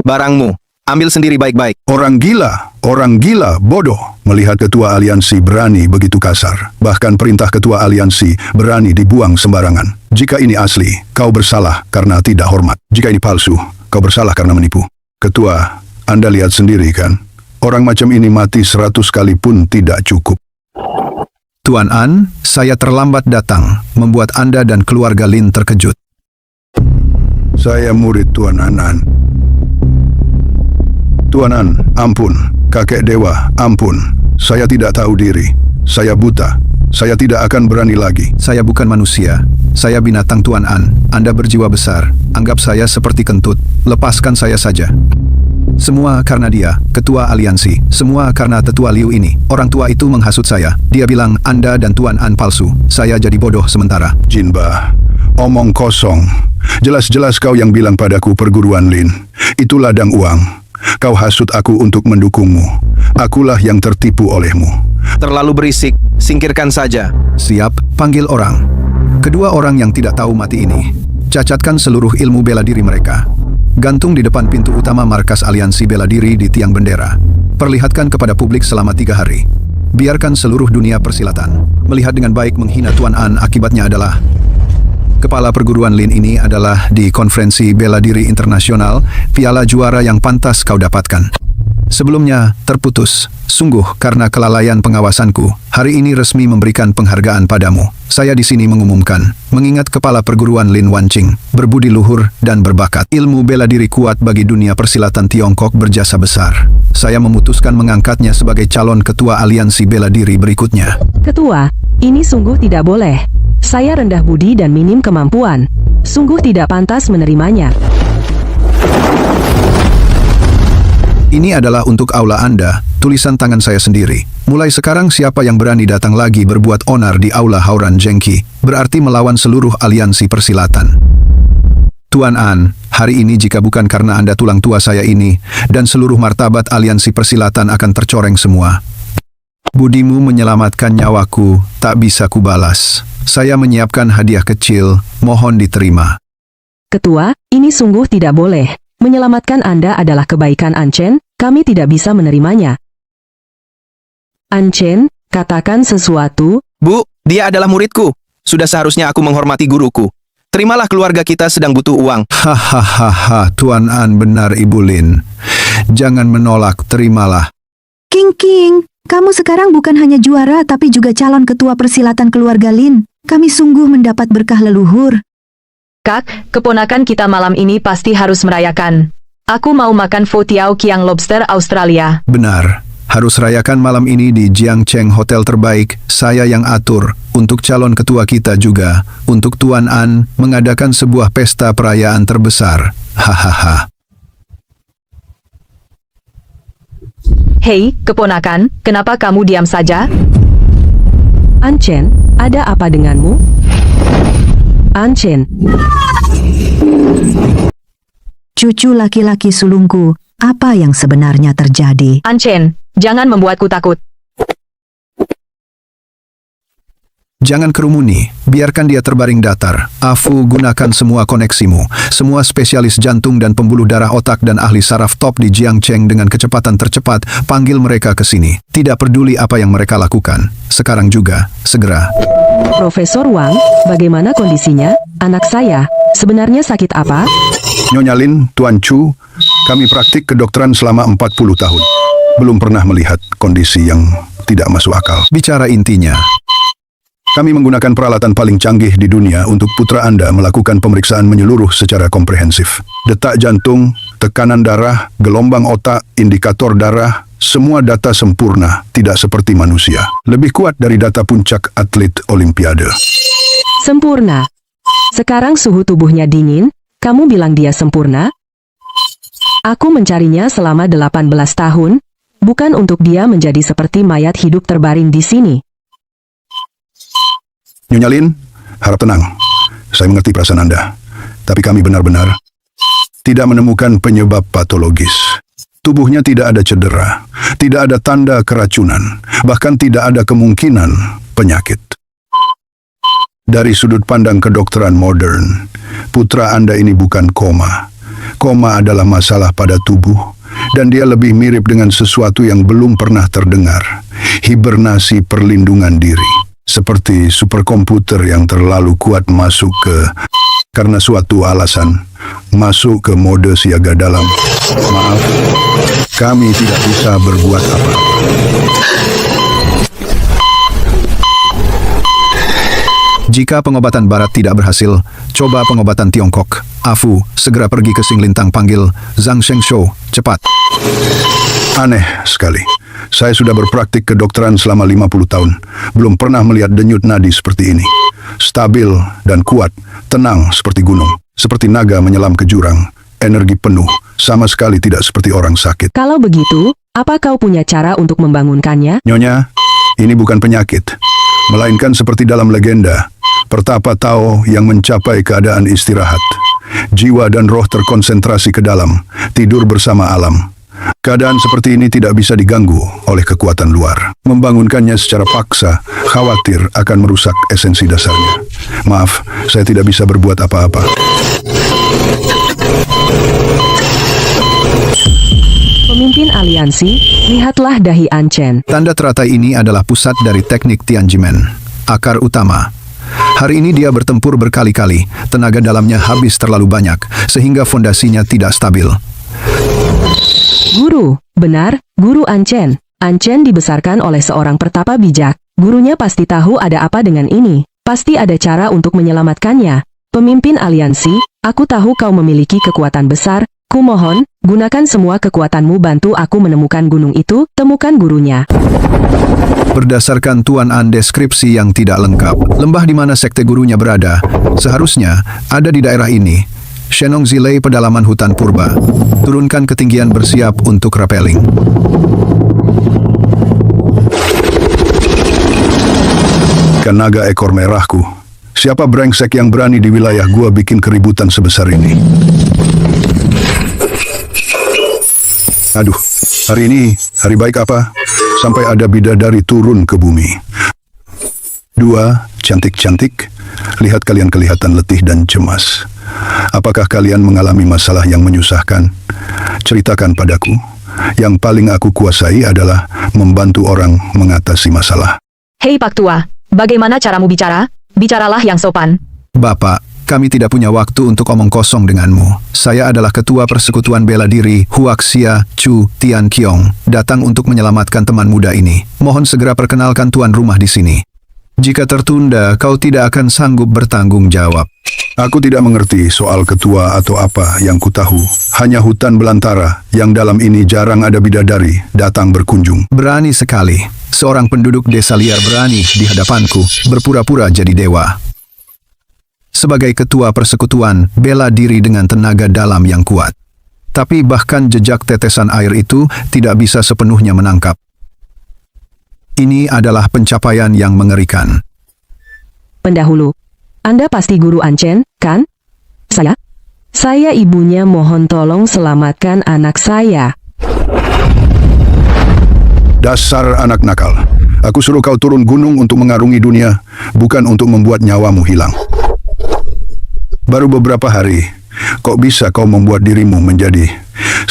C: Barangmu, ambil sendiri baik-baik.
H: Orang gila, bodoh. Melihat ketua aliansi berani begitu kasar. Bahkan perintah ketua aliansi berani dibuang sembarangan. Jika ini asli, kau bersalah karena tidak hormat. Jika ini palsu, kau bersalah karena menipu. Ketua, Anda lihat sendiri kan? Orang macam ini mati 100 kali pun tidak cukup.
A: Tuan An, saya terlambat datang, membuat Anda dan keluarga Lin terkejut.
H: Saya murid Tuan Anan. Tuan An, ampun. Kakek Dewa, ampun. Saya tidak tahu diri. Saya buta. Saya tidak akan berani lagi.
A: Saya bukan manusia. Saya binatang Tuan An. Anda berjiwa besar. Anggap saya seperti kentut. Lepaskan saya saja. Semua karena dia, ketua aliansi. Semua karena tetua Liu ini. Orang tua itu menghasut saya. Dia bilang Anda dan Tuan An palsu. Saya jadi bodoh sementara.
H: Jinba, omong kosong. Jelas-jelas kau yang bilang padaku perguruan Lin. Itu ladang uang. Kau hasut aku untuk mendukungmu. Akulah yang tertipu olehmu.
C: Terlalu berisik, singkirkan saja.
A: Siap, panggil orang. Kedua orang yang tidak tahu mati ini, cacatkan seluruh ilmu bela diri mereka. Gantung di depan pintu utama markas aliansi bela diri di tiang bendera. Perlihatkan kepada publik selama 3 hari. Biarkan seluruh dunia persilatan melihat dengan baik menghina Tuan An. Akibatnya adalah kepala perguruan Lin ini adalah di konferensi bela diri internasional, piala juara yang pantas kau dapatkan. Sebelumnya terputus, sungguh karena kelalaian pengawasanku. Hari ini resmi memberikan penghargaan padamu. Saya di sini mengumumkan, mengingat kepala perguruan Lin Wanqing, berbudi luhur dan berbakat. Ilmu bela diri kuat bagi dunia persilatan Tiongkok berjasa besar. Saya memutuskan mengangkatnya sebagai calon ketua aliansi bela diri berikutnya.
B: Ketua, ini sungguh tidak boleh. Saya rendah budi dan minim kemampuan. Sungguh tidak pantas menerimanya.
A: Ini adalah untuk aula Anda, tulisan tangan saya sendiri. Mulai sekarang siapa yang berani datang lagi berbuat onar di aula Hauran Zhengqi, berarti melawan seluruh aliansi persilatan. Tuan An, hari ini jika bukan karena Anda tulang tua saya ini, dan seluruh martabat aliansi persilatan akan tercoreng semua. Budimu menyelamatkan nyawaku, tak bisa kubalas. Saya menyiapkan hadiah kecil, mohon diterima.
B: Ketua, ini sungguh tidak boleh. Menyelamatkan Anda adalah kebaikan Anchen, kami tidak bisa menerimanya. Anchen, katakan sesuatu.
C: Bu, dia adalah muridku. Sudah seharusnya aku menghormati guruku. Terimalah, keluarga kita sedang butuh uang.
A: Hahaha, Tuan An benar Ibu Lin. Jangan menolak, terimalah.
F: King, kamu sekarang bukan hanya juara tapi juga calon ketua persilatan keluarga Lin. Kami sungguh mendapat berkah leluhur.
D: Kak, keponakan kita malam ini pasti harus merayakan. Aku mau makan pho tiao kiang lobster Australia.
A: Benar, harus rayakan malam ini di Jiangcheng Hotel terbaik. Saya yang atur, untuk calon ketua kita juga, untuk Tuan An, mengadakan sebuah pesta perayaan terbesar. Hahaha.
D: Hei, keponakan, kenapa kamu diam saja?
B: Anchen, ada apa denganmu? Anchen,
F: Cucu laki-laki sulungku, apa yang sebenarnya terjadi?
D: Anchen, jangan membuatku takut.
A: Jangan kerumuni, biarkan dia terbaring datar. Afu, gunakan semua koneksimu. Semua spesialis jantung dan pembuluh darah otak dan ahli saraf top di Jiangcheng dengan kecepatan tercepat, panggil mereka ke sini. Tidak peduli apa yang mereka lakukan. Sekarang juga, segera.
B: Profesor Wang, bagaimana kondisinya? Anak saya, sebenarnya sakit apa?
H: Nyonya Lin, Tuan Chu, kami praktik kedokteran selama 40 tahun. Belum pernah melihat kondisi yang tidak masuk akal.
A: Bicara intinya.
H: Kami menggunakan peralatan paling canggih di dunia untuk putra Anda melakukan pemeriksaan menyeluruh secara komprehensif. Detak jantung, tekanan darah, gelombang otak, indikator darah, semua data sempurna, tidak seperti manusia. Lebih kuat dari data puncak atlet Olimpiade.
B: Sempurna. Sekarang suhu tubuhnya dingin, kamu bilang dia sempurna? Aku mencarinya selama 18 tahun, bukan untuk dia menjadi seperti mayat hidup terbaring di sini.
H: Nyonya Lin, harap tenang. Saya mengerti perasaan Anda. Tapi kami benar-benar tidak menemukan penyebab patologis. Tubuhnya tidak ada cedera, tidak ada tanda keracunan, bahkan tidak ada kemungkinan penyakit. Dari sudut pandang kedokteran modern, putra Anda ini bukan koma. Koma adalah masalah pada tubuh, dan dia lebih mirip dengan sesuatu yang belum pernah terdengar. Hibernasi perlindungan diri. Seperti superkomputer yang terlalu kuat masuk karena suatu alasan, masuk ke mode siaga dalam. Maaf, kami tidak bisa berbuat apa-apa.
A: Jika pengobatan barat tidak berhasil, coba pengobatan Tiongkok. Afu, segera pergi ke Xinglintang, panggil Zhang Shengshou, cepat.
H: Aneh sekali. Saya sudah berpraktik kedokteran selama 50 tahun. Belum pernah melihat denyut nadi seperti ini. Stabil dan kuat, tenang seperti gunung. Seperti naga menyelam ke jurang. Energi penuh, sama sekali tidak seperti orang sakit.
B: Kalau begitu, apa kau punya cara untuk membangunkannya?
H: Nyonya, ini bukan penyakit. Melainkan seperti dalam legenda. Pertapa Tao yang mencapai keadaan istirahat. Jiwa dan roh terkonsentrasi ke dalam, tidur bersama alam. Keadaan seperti ini tidak bisa diganggu oleh kekuatan luar. Membangunkannya secara paksa, khawatir akan merusak esensi dasarnya. Maaf, saya tidak bisa berbuat apa-apa.
B: Pemimpin aliansi, lihatlah dahi Anchen.
A: Tanda teratai ini adalah pusat dari teknik Tianjimen. Akar utama. Hari ini dia bertempur berkali-kali, tenaga dalamnya habis terlalu banyak, sehingga fondasinya tidak stabil.
B: Guru, benar, Guru Anchen. Anchen dibesarkan oleh seorang pertapa bijak. Gurunya pasti tahu ada apa dengan ini. Pasti ada cara untuk menyelamatkannya. Pemimpin aliansi, aku tahu kau memiliki kekuatan besar. Kumohon, gunakan semua kekuatanmu bantu aku menemukan gunung itu, temukan gurunya.
A: Berdasarkan Tuan An deskripsi yang tidak lengkap, lembah di mana sekte gurunya berada, seharusnya ada di daerah ini. Shenong Zilei, pedalaman hutan purba. Turunkan ketinggian, bersiap untuk rappelling.
H: Naga ekor merahku. Siapa brengsek yang berani di wilayah gua bikin keributan sebesar ini? Aduh, hari ini hari baik apa? Sampai ada bidadari turun ke bumi. Dua, cantik-cantik. Lihat kalian kelihatan letih dan cemas. Apakah kalian mengalami masalah yang menyusahkan? Ceritakan padaku. Yang paling aku kuasai adalah membantu orang mengatasi masalah.
D: Hei Pak Tua, bagaimana caramu bicara? Bicaralah yang sopan.
A: Bapak, kami tidak punya waktu untuk omong kosong denganmu. Saya adalah ketua persekutuan bela diri Huaxia Chu Tian Kiong, datang untuk menyelamatkan teman muda ini. Mohon segera perkenalkan tuan rumah di sini. Jika tertunda, kau tidak akan sanggup bertanggung jawab.
H: Aku tidak mengerti soal ketua atau apa yang ku tahu. Hanya hutan belantara yang dalam ini jarang ada bidadari datang berkunjung.
A: Berani sekali. Seorang penduduk desa liar berani di hadapanku, berpura-pura jadi dewa. Sebagai ketua persekutuan, bela diri dengan tenaga dalam yang kuat. Tapi bahkan jejak tetesan air itu tidak bisa sepenuhnya menangkap. Ini adalah pencapaian yang mengerikan.
B: Pendahulu. Anda pasti guru Ancen, kan? Saya? Saya ibunya, mohon tolong selamatkan anak saya.
H: Dasar anak nakal. Aku suruh kau turun gunung untuk mengarungi dunia, bukan untuk membuat nyawamu hilang. Baru beberapa hari, kok bisa kau membuat dirimu menjadi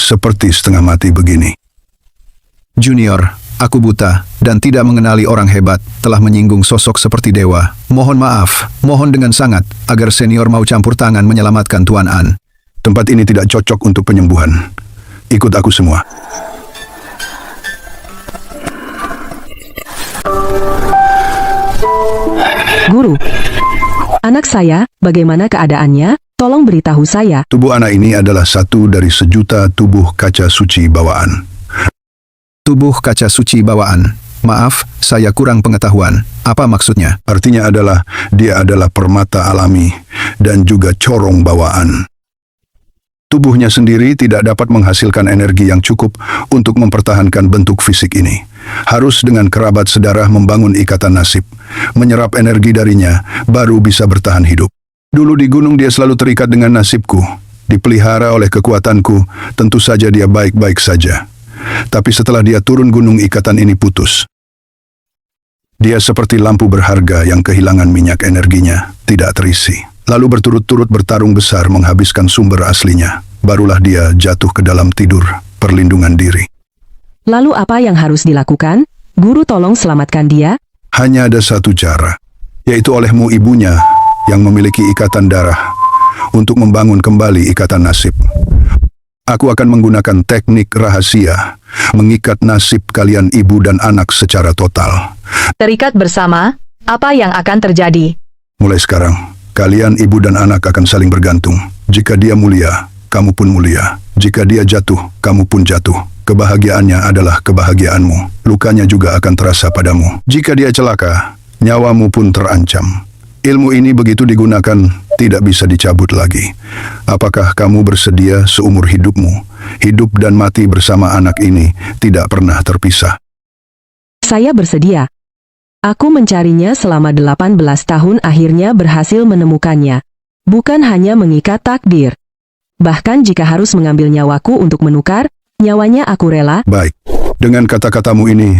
H: seperti setengah mati begini?
A: Junior, aku buta dan tidak mengenali orang hebat, telah menyinggung sosok seperti dewa. Mohon maaf, mohon dengan sangat, agar senior mau campur tangan menyelamatkan Tuan An.
H: Tempat ini tidak cocok untuk penyembuhan. Ikut aku semua.
B: Guru. Anak saya, bagaimana keadaannya? Tolong beritahu saya.
H: Tubuh anak ini adalah satu dari sejuta tubuh kaca suci bawaan.
A: Tubuh kaca suci bawaan. Maaf, saya kurang pengetahuan. Apa maksudnya?
H: Artinya adalah dia adalah permata alami dan juga corong bawaan. Tubuhnya sendiri tidak dapat menghasilkan energi yang cukup untuk mempertahankan bentuk fisik ini. Harus dengan kerabat sedarah membangun ikatan nasib, menyerap energi darinya, baru bisa bertahan hidup. Dulu di gunung dia selalu terikat dengan nasibku, dipelihara oleh kekuatanku, tentu saja dia baik-baik saja. Tapi setelah dia turun gunung, ikatan ini putus. Dia seperti lampu berharga yang kehilangan minyak energinya, tidak terisi. Lalu berturut-turut bertarung besar menghabiskan sumber aslinya. Barulah dia jatuh ke dalam tidur, perlindungan diri.
B: Lalu apa yang harus dilakukan? Guru, tolong selamatkan dia.
H: Hanya ada satu cara, yaitu olehmu ibunya yang memiliki ikatan darah untuk membangun kembali ikatan nasib. Aku akan menggunakan teknik rahasia, mengikat nasib kalian ibu dan anak secara total.
D: Terikat bersama, apa yang akan terjadi?
H: Mulai sekarang, kalian ibu dan anak akan saling bergantung. Jika dia mulia, kamu pun mulia. Jika dia jatuh, kamu pun jatuh. Kebahagiaannya adalah kebahagiaanmu. Lukanya juga akan terasa padamu. Jika dia celaka, nyawamu pun terancam. Ilmu ini begitu digunakan, tidak bisa dicabut lagi. Apakah kamu bersedia seumur hidupmu? Hidup dan mati bersama anak ini tidak pernah terpisah.
B: Saya bersedia. Aku mencarinya selama 18 tahun, akhirnya berhasil menemukannya. Bukan hanya mengikat takdir. Bahkan jika harus mengambil nyawaku untuk menukar, nyawanya aku rela.
H: Baik, dengan kata-katamu ini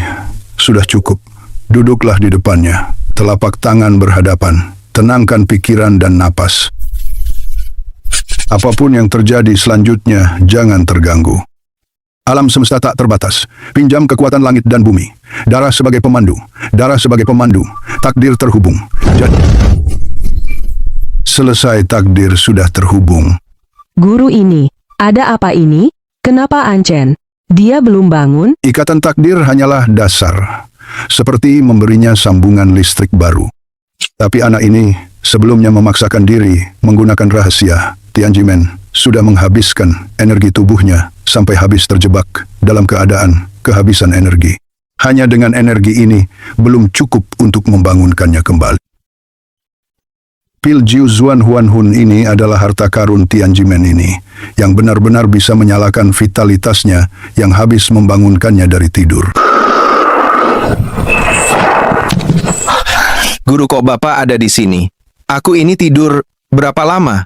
H: sudah cukup. Duduklah di depannya, telapak tangan berhadapan, tenangkan pikiran dan napas. Apapun yang terjadi selanjutnya, jangan terganggu. Alam semesta tak terbatas. Pinjam kekuatan langit dan bumi. Darah sebagai pemandu. Darah sebagai pemandu. Takdir terhubung. Jadi, selesai, takdir sudah terhubung.
B: Guru ini, ada apa ini? Kenapa Ancen? Dia belum bangun?
H: Ikatan takdir hanyalah dasar. Seperti memberinya sambungan listrik baru. Tapi anak ini sebelumnya memaksakan diri menggunakan rahasia. Tianjimen sudah menghabiskan energi tubuhnya sampai habis, terjebak dalam keadaan kehabisan energi. Hanya dengan energi ini belum cukup untuk membangunkannya kembali. Pil Jiu Zuan Huan Hun ini adalah harta karun Tianjimen ini, yang benar-benar bisa menyalakan vitalitasnya yang habis membangunkannya dari tidur.
C: Guru, kok Bapak ada di sini? Aku ini tidur berapa lama?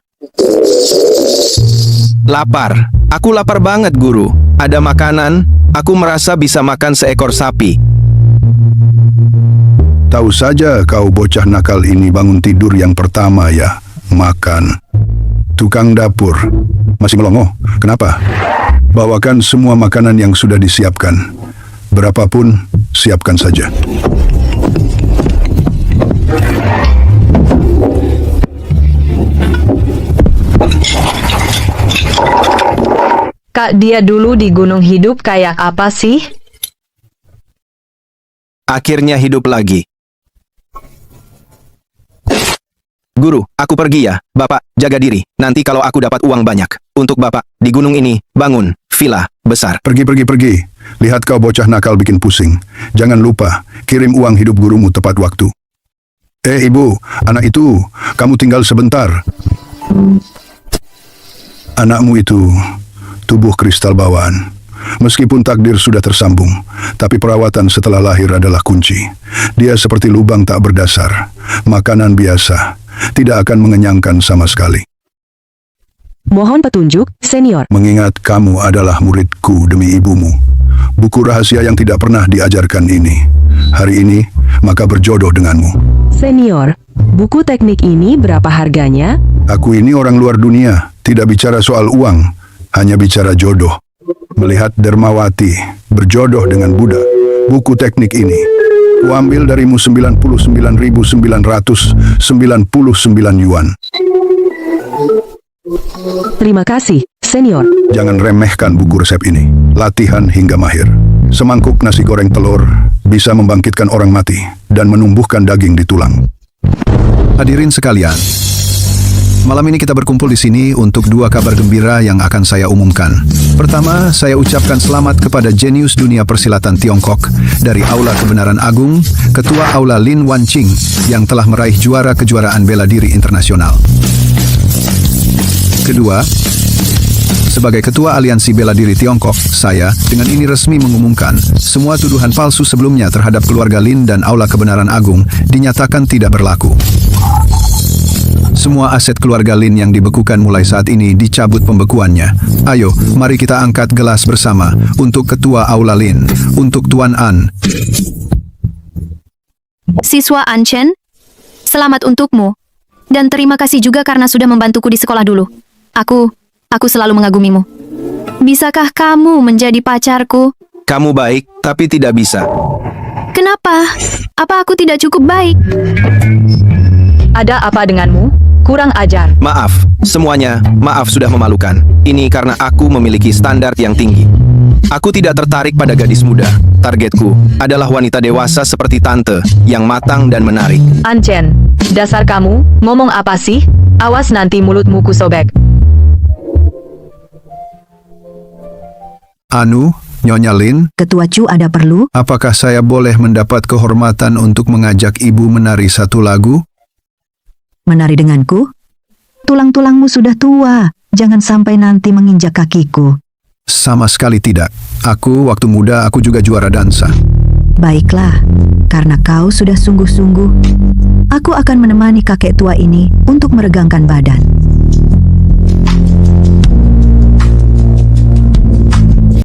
C: Lapar. Aku lapar banget, Guru. Ada makanan? Aku merasa bisa makan seekor sapi.
H: Tahu saja kau bocah nakal ini bangun tidur yang pertama ya, makan. Tukang dapur, masih melongo? Kenapa? Bawakan semua makanan yang sudah disiapkan. Berapapun, siapkan saja.
D: Kak, dia dulu di gunung hidup kayak apa sih?
C: Akhirnya hidup lagi. Guru, aku pergi ya. Bapak, jaga diri. Nanti kalau aku dapat uang banyak. Untuk Bapak, di gunung ini, bangun villa besar.
H: Pergi. Lihat kau bocah nakal bikin pusing. Jangan lupa, kirim uang hidup gurumu tepat waktu. Ibu, anak itu, kamu tinggal sebentar. Anakmu itu tubuh kristal bawaan. Meskipun takdir sudah tersambung, tapi perawatan setelah lahir adalah kunci. Dia seperti lubang tak berdasar. Makanan biasa, tidak akan mengenyangkan sama sekali.
B: Mohon petunjuk, senior.
H: Mengingat kamu adalah muridku demi ibumu. Buku rahasia yang tidak pernah diajarkan ini. Hari ini, maka berjodoh denganmu.
B: Senior, buku teknik ini berapa harganya?
H: Aku ini orang luar dunia, tidak bicara soal uang, hanya bicara jodoh. Melihat Dermawati berjodoh dengan Buddha, buku teknik ini kuambil darimu 99.999 yuan.
B: Terima kasih, senior.
H: Jangan remehkan buku resep ini. Latihan hingga mahir. Semangkuk nasi goreng telur bisa membangkitkan orang mati dan menumbuhkan daging di tulang.
A: Hadirin sekalian, malam ini kita berkumpul di sini untuk dua kabar gembira yang akan saya umumkan. Pertama, saya ucapkan selamat kepada jenius dunia persilatan Tiongkok dari Aula Kebenaran Agung, Ketua Aula Lin Wanqing yang telah meraih juara kejuaraan bela diri internasional. Kedua, sebagai Ketua Aliansi Bela Diri Tiongkok, saya dengan ini resmi mengumumkan semua tuduhan palsu sebelumnya terhadap keluarga Lin dan Aula Kebenaran Agung dinyatakan tidak berlaku. Semua aset keluarga Lin yang dibekukan mulai saat ini dicabut pembekuannya. Ayo, mari kita angkat gelas bersama untuk Ketua Aula Lin, untuk Tuan An.
I: Siswa An Chen, selamat untukmu. Dan terima kasih juga karena sudah membantuku di sekolah dulu. Aku selalu mengagumimu. Bisakah kamu menjadi pacarku?
C: Kamu baik, tapi tidak bisa.
I: Kenapa? Apa aku tidak cukup baik?
D: Ada apa denganmu? Kurang ajar.
C: Maaf, semuanya, maaf sudah memalukan. Ini karena aku memiliki standar yang tinggi. Aku tidak tertarik pada gadis muda. Targetku adalah wanita dewasa seperti tante, yang matang dan menarik.
D: Anchen, dasar kamu, ngomong apa sih? Awas nanti mulutmu kusobek.
A: Anu, Nyonya Lin,
F: Ketua Chu ada perlu?
A: apakah saya boleh mendapat kehormatan untuk mengajak ibu menari satu lagu?
F: Menari denganku? Tulang-tulangmu sudah tua. Jangan sampai nanti menginjak kakiku.
A: Sama sekali tidak. Waktu muda aku juga juara dansa.
F: Baiklah, karena kau sudah sungguh-sungguh, aku akan menemani kakek tua ini untuk meregangkan badan.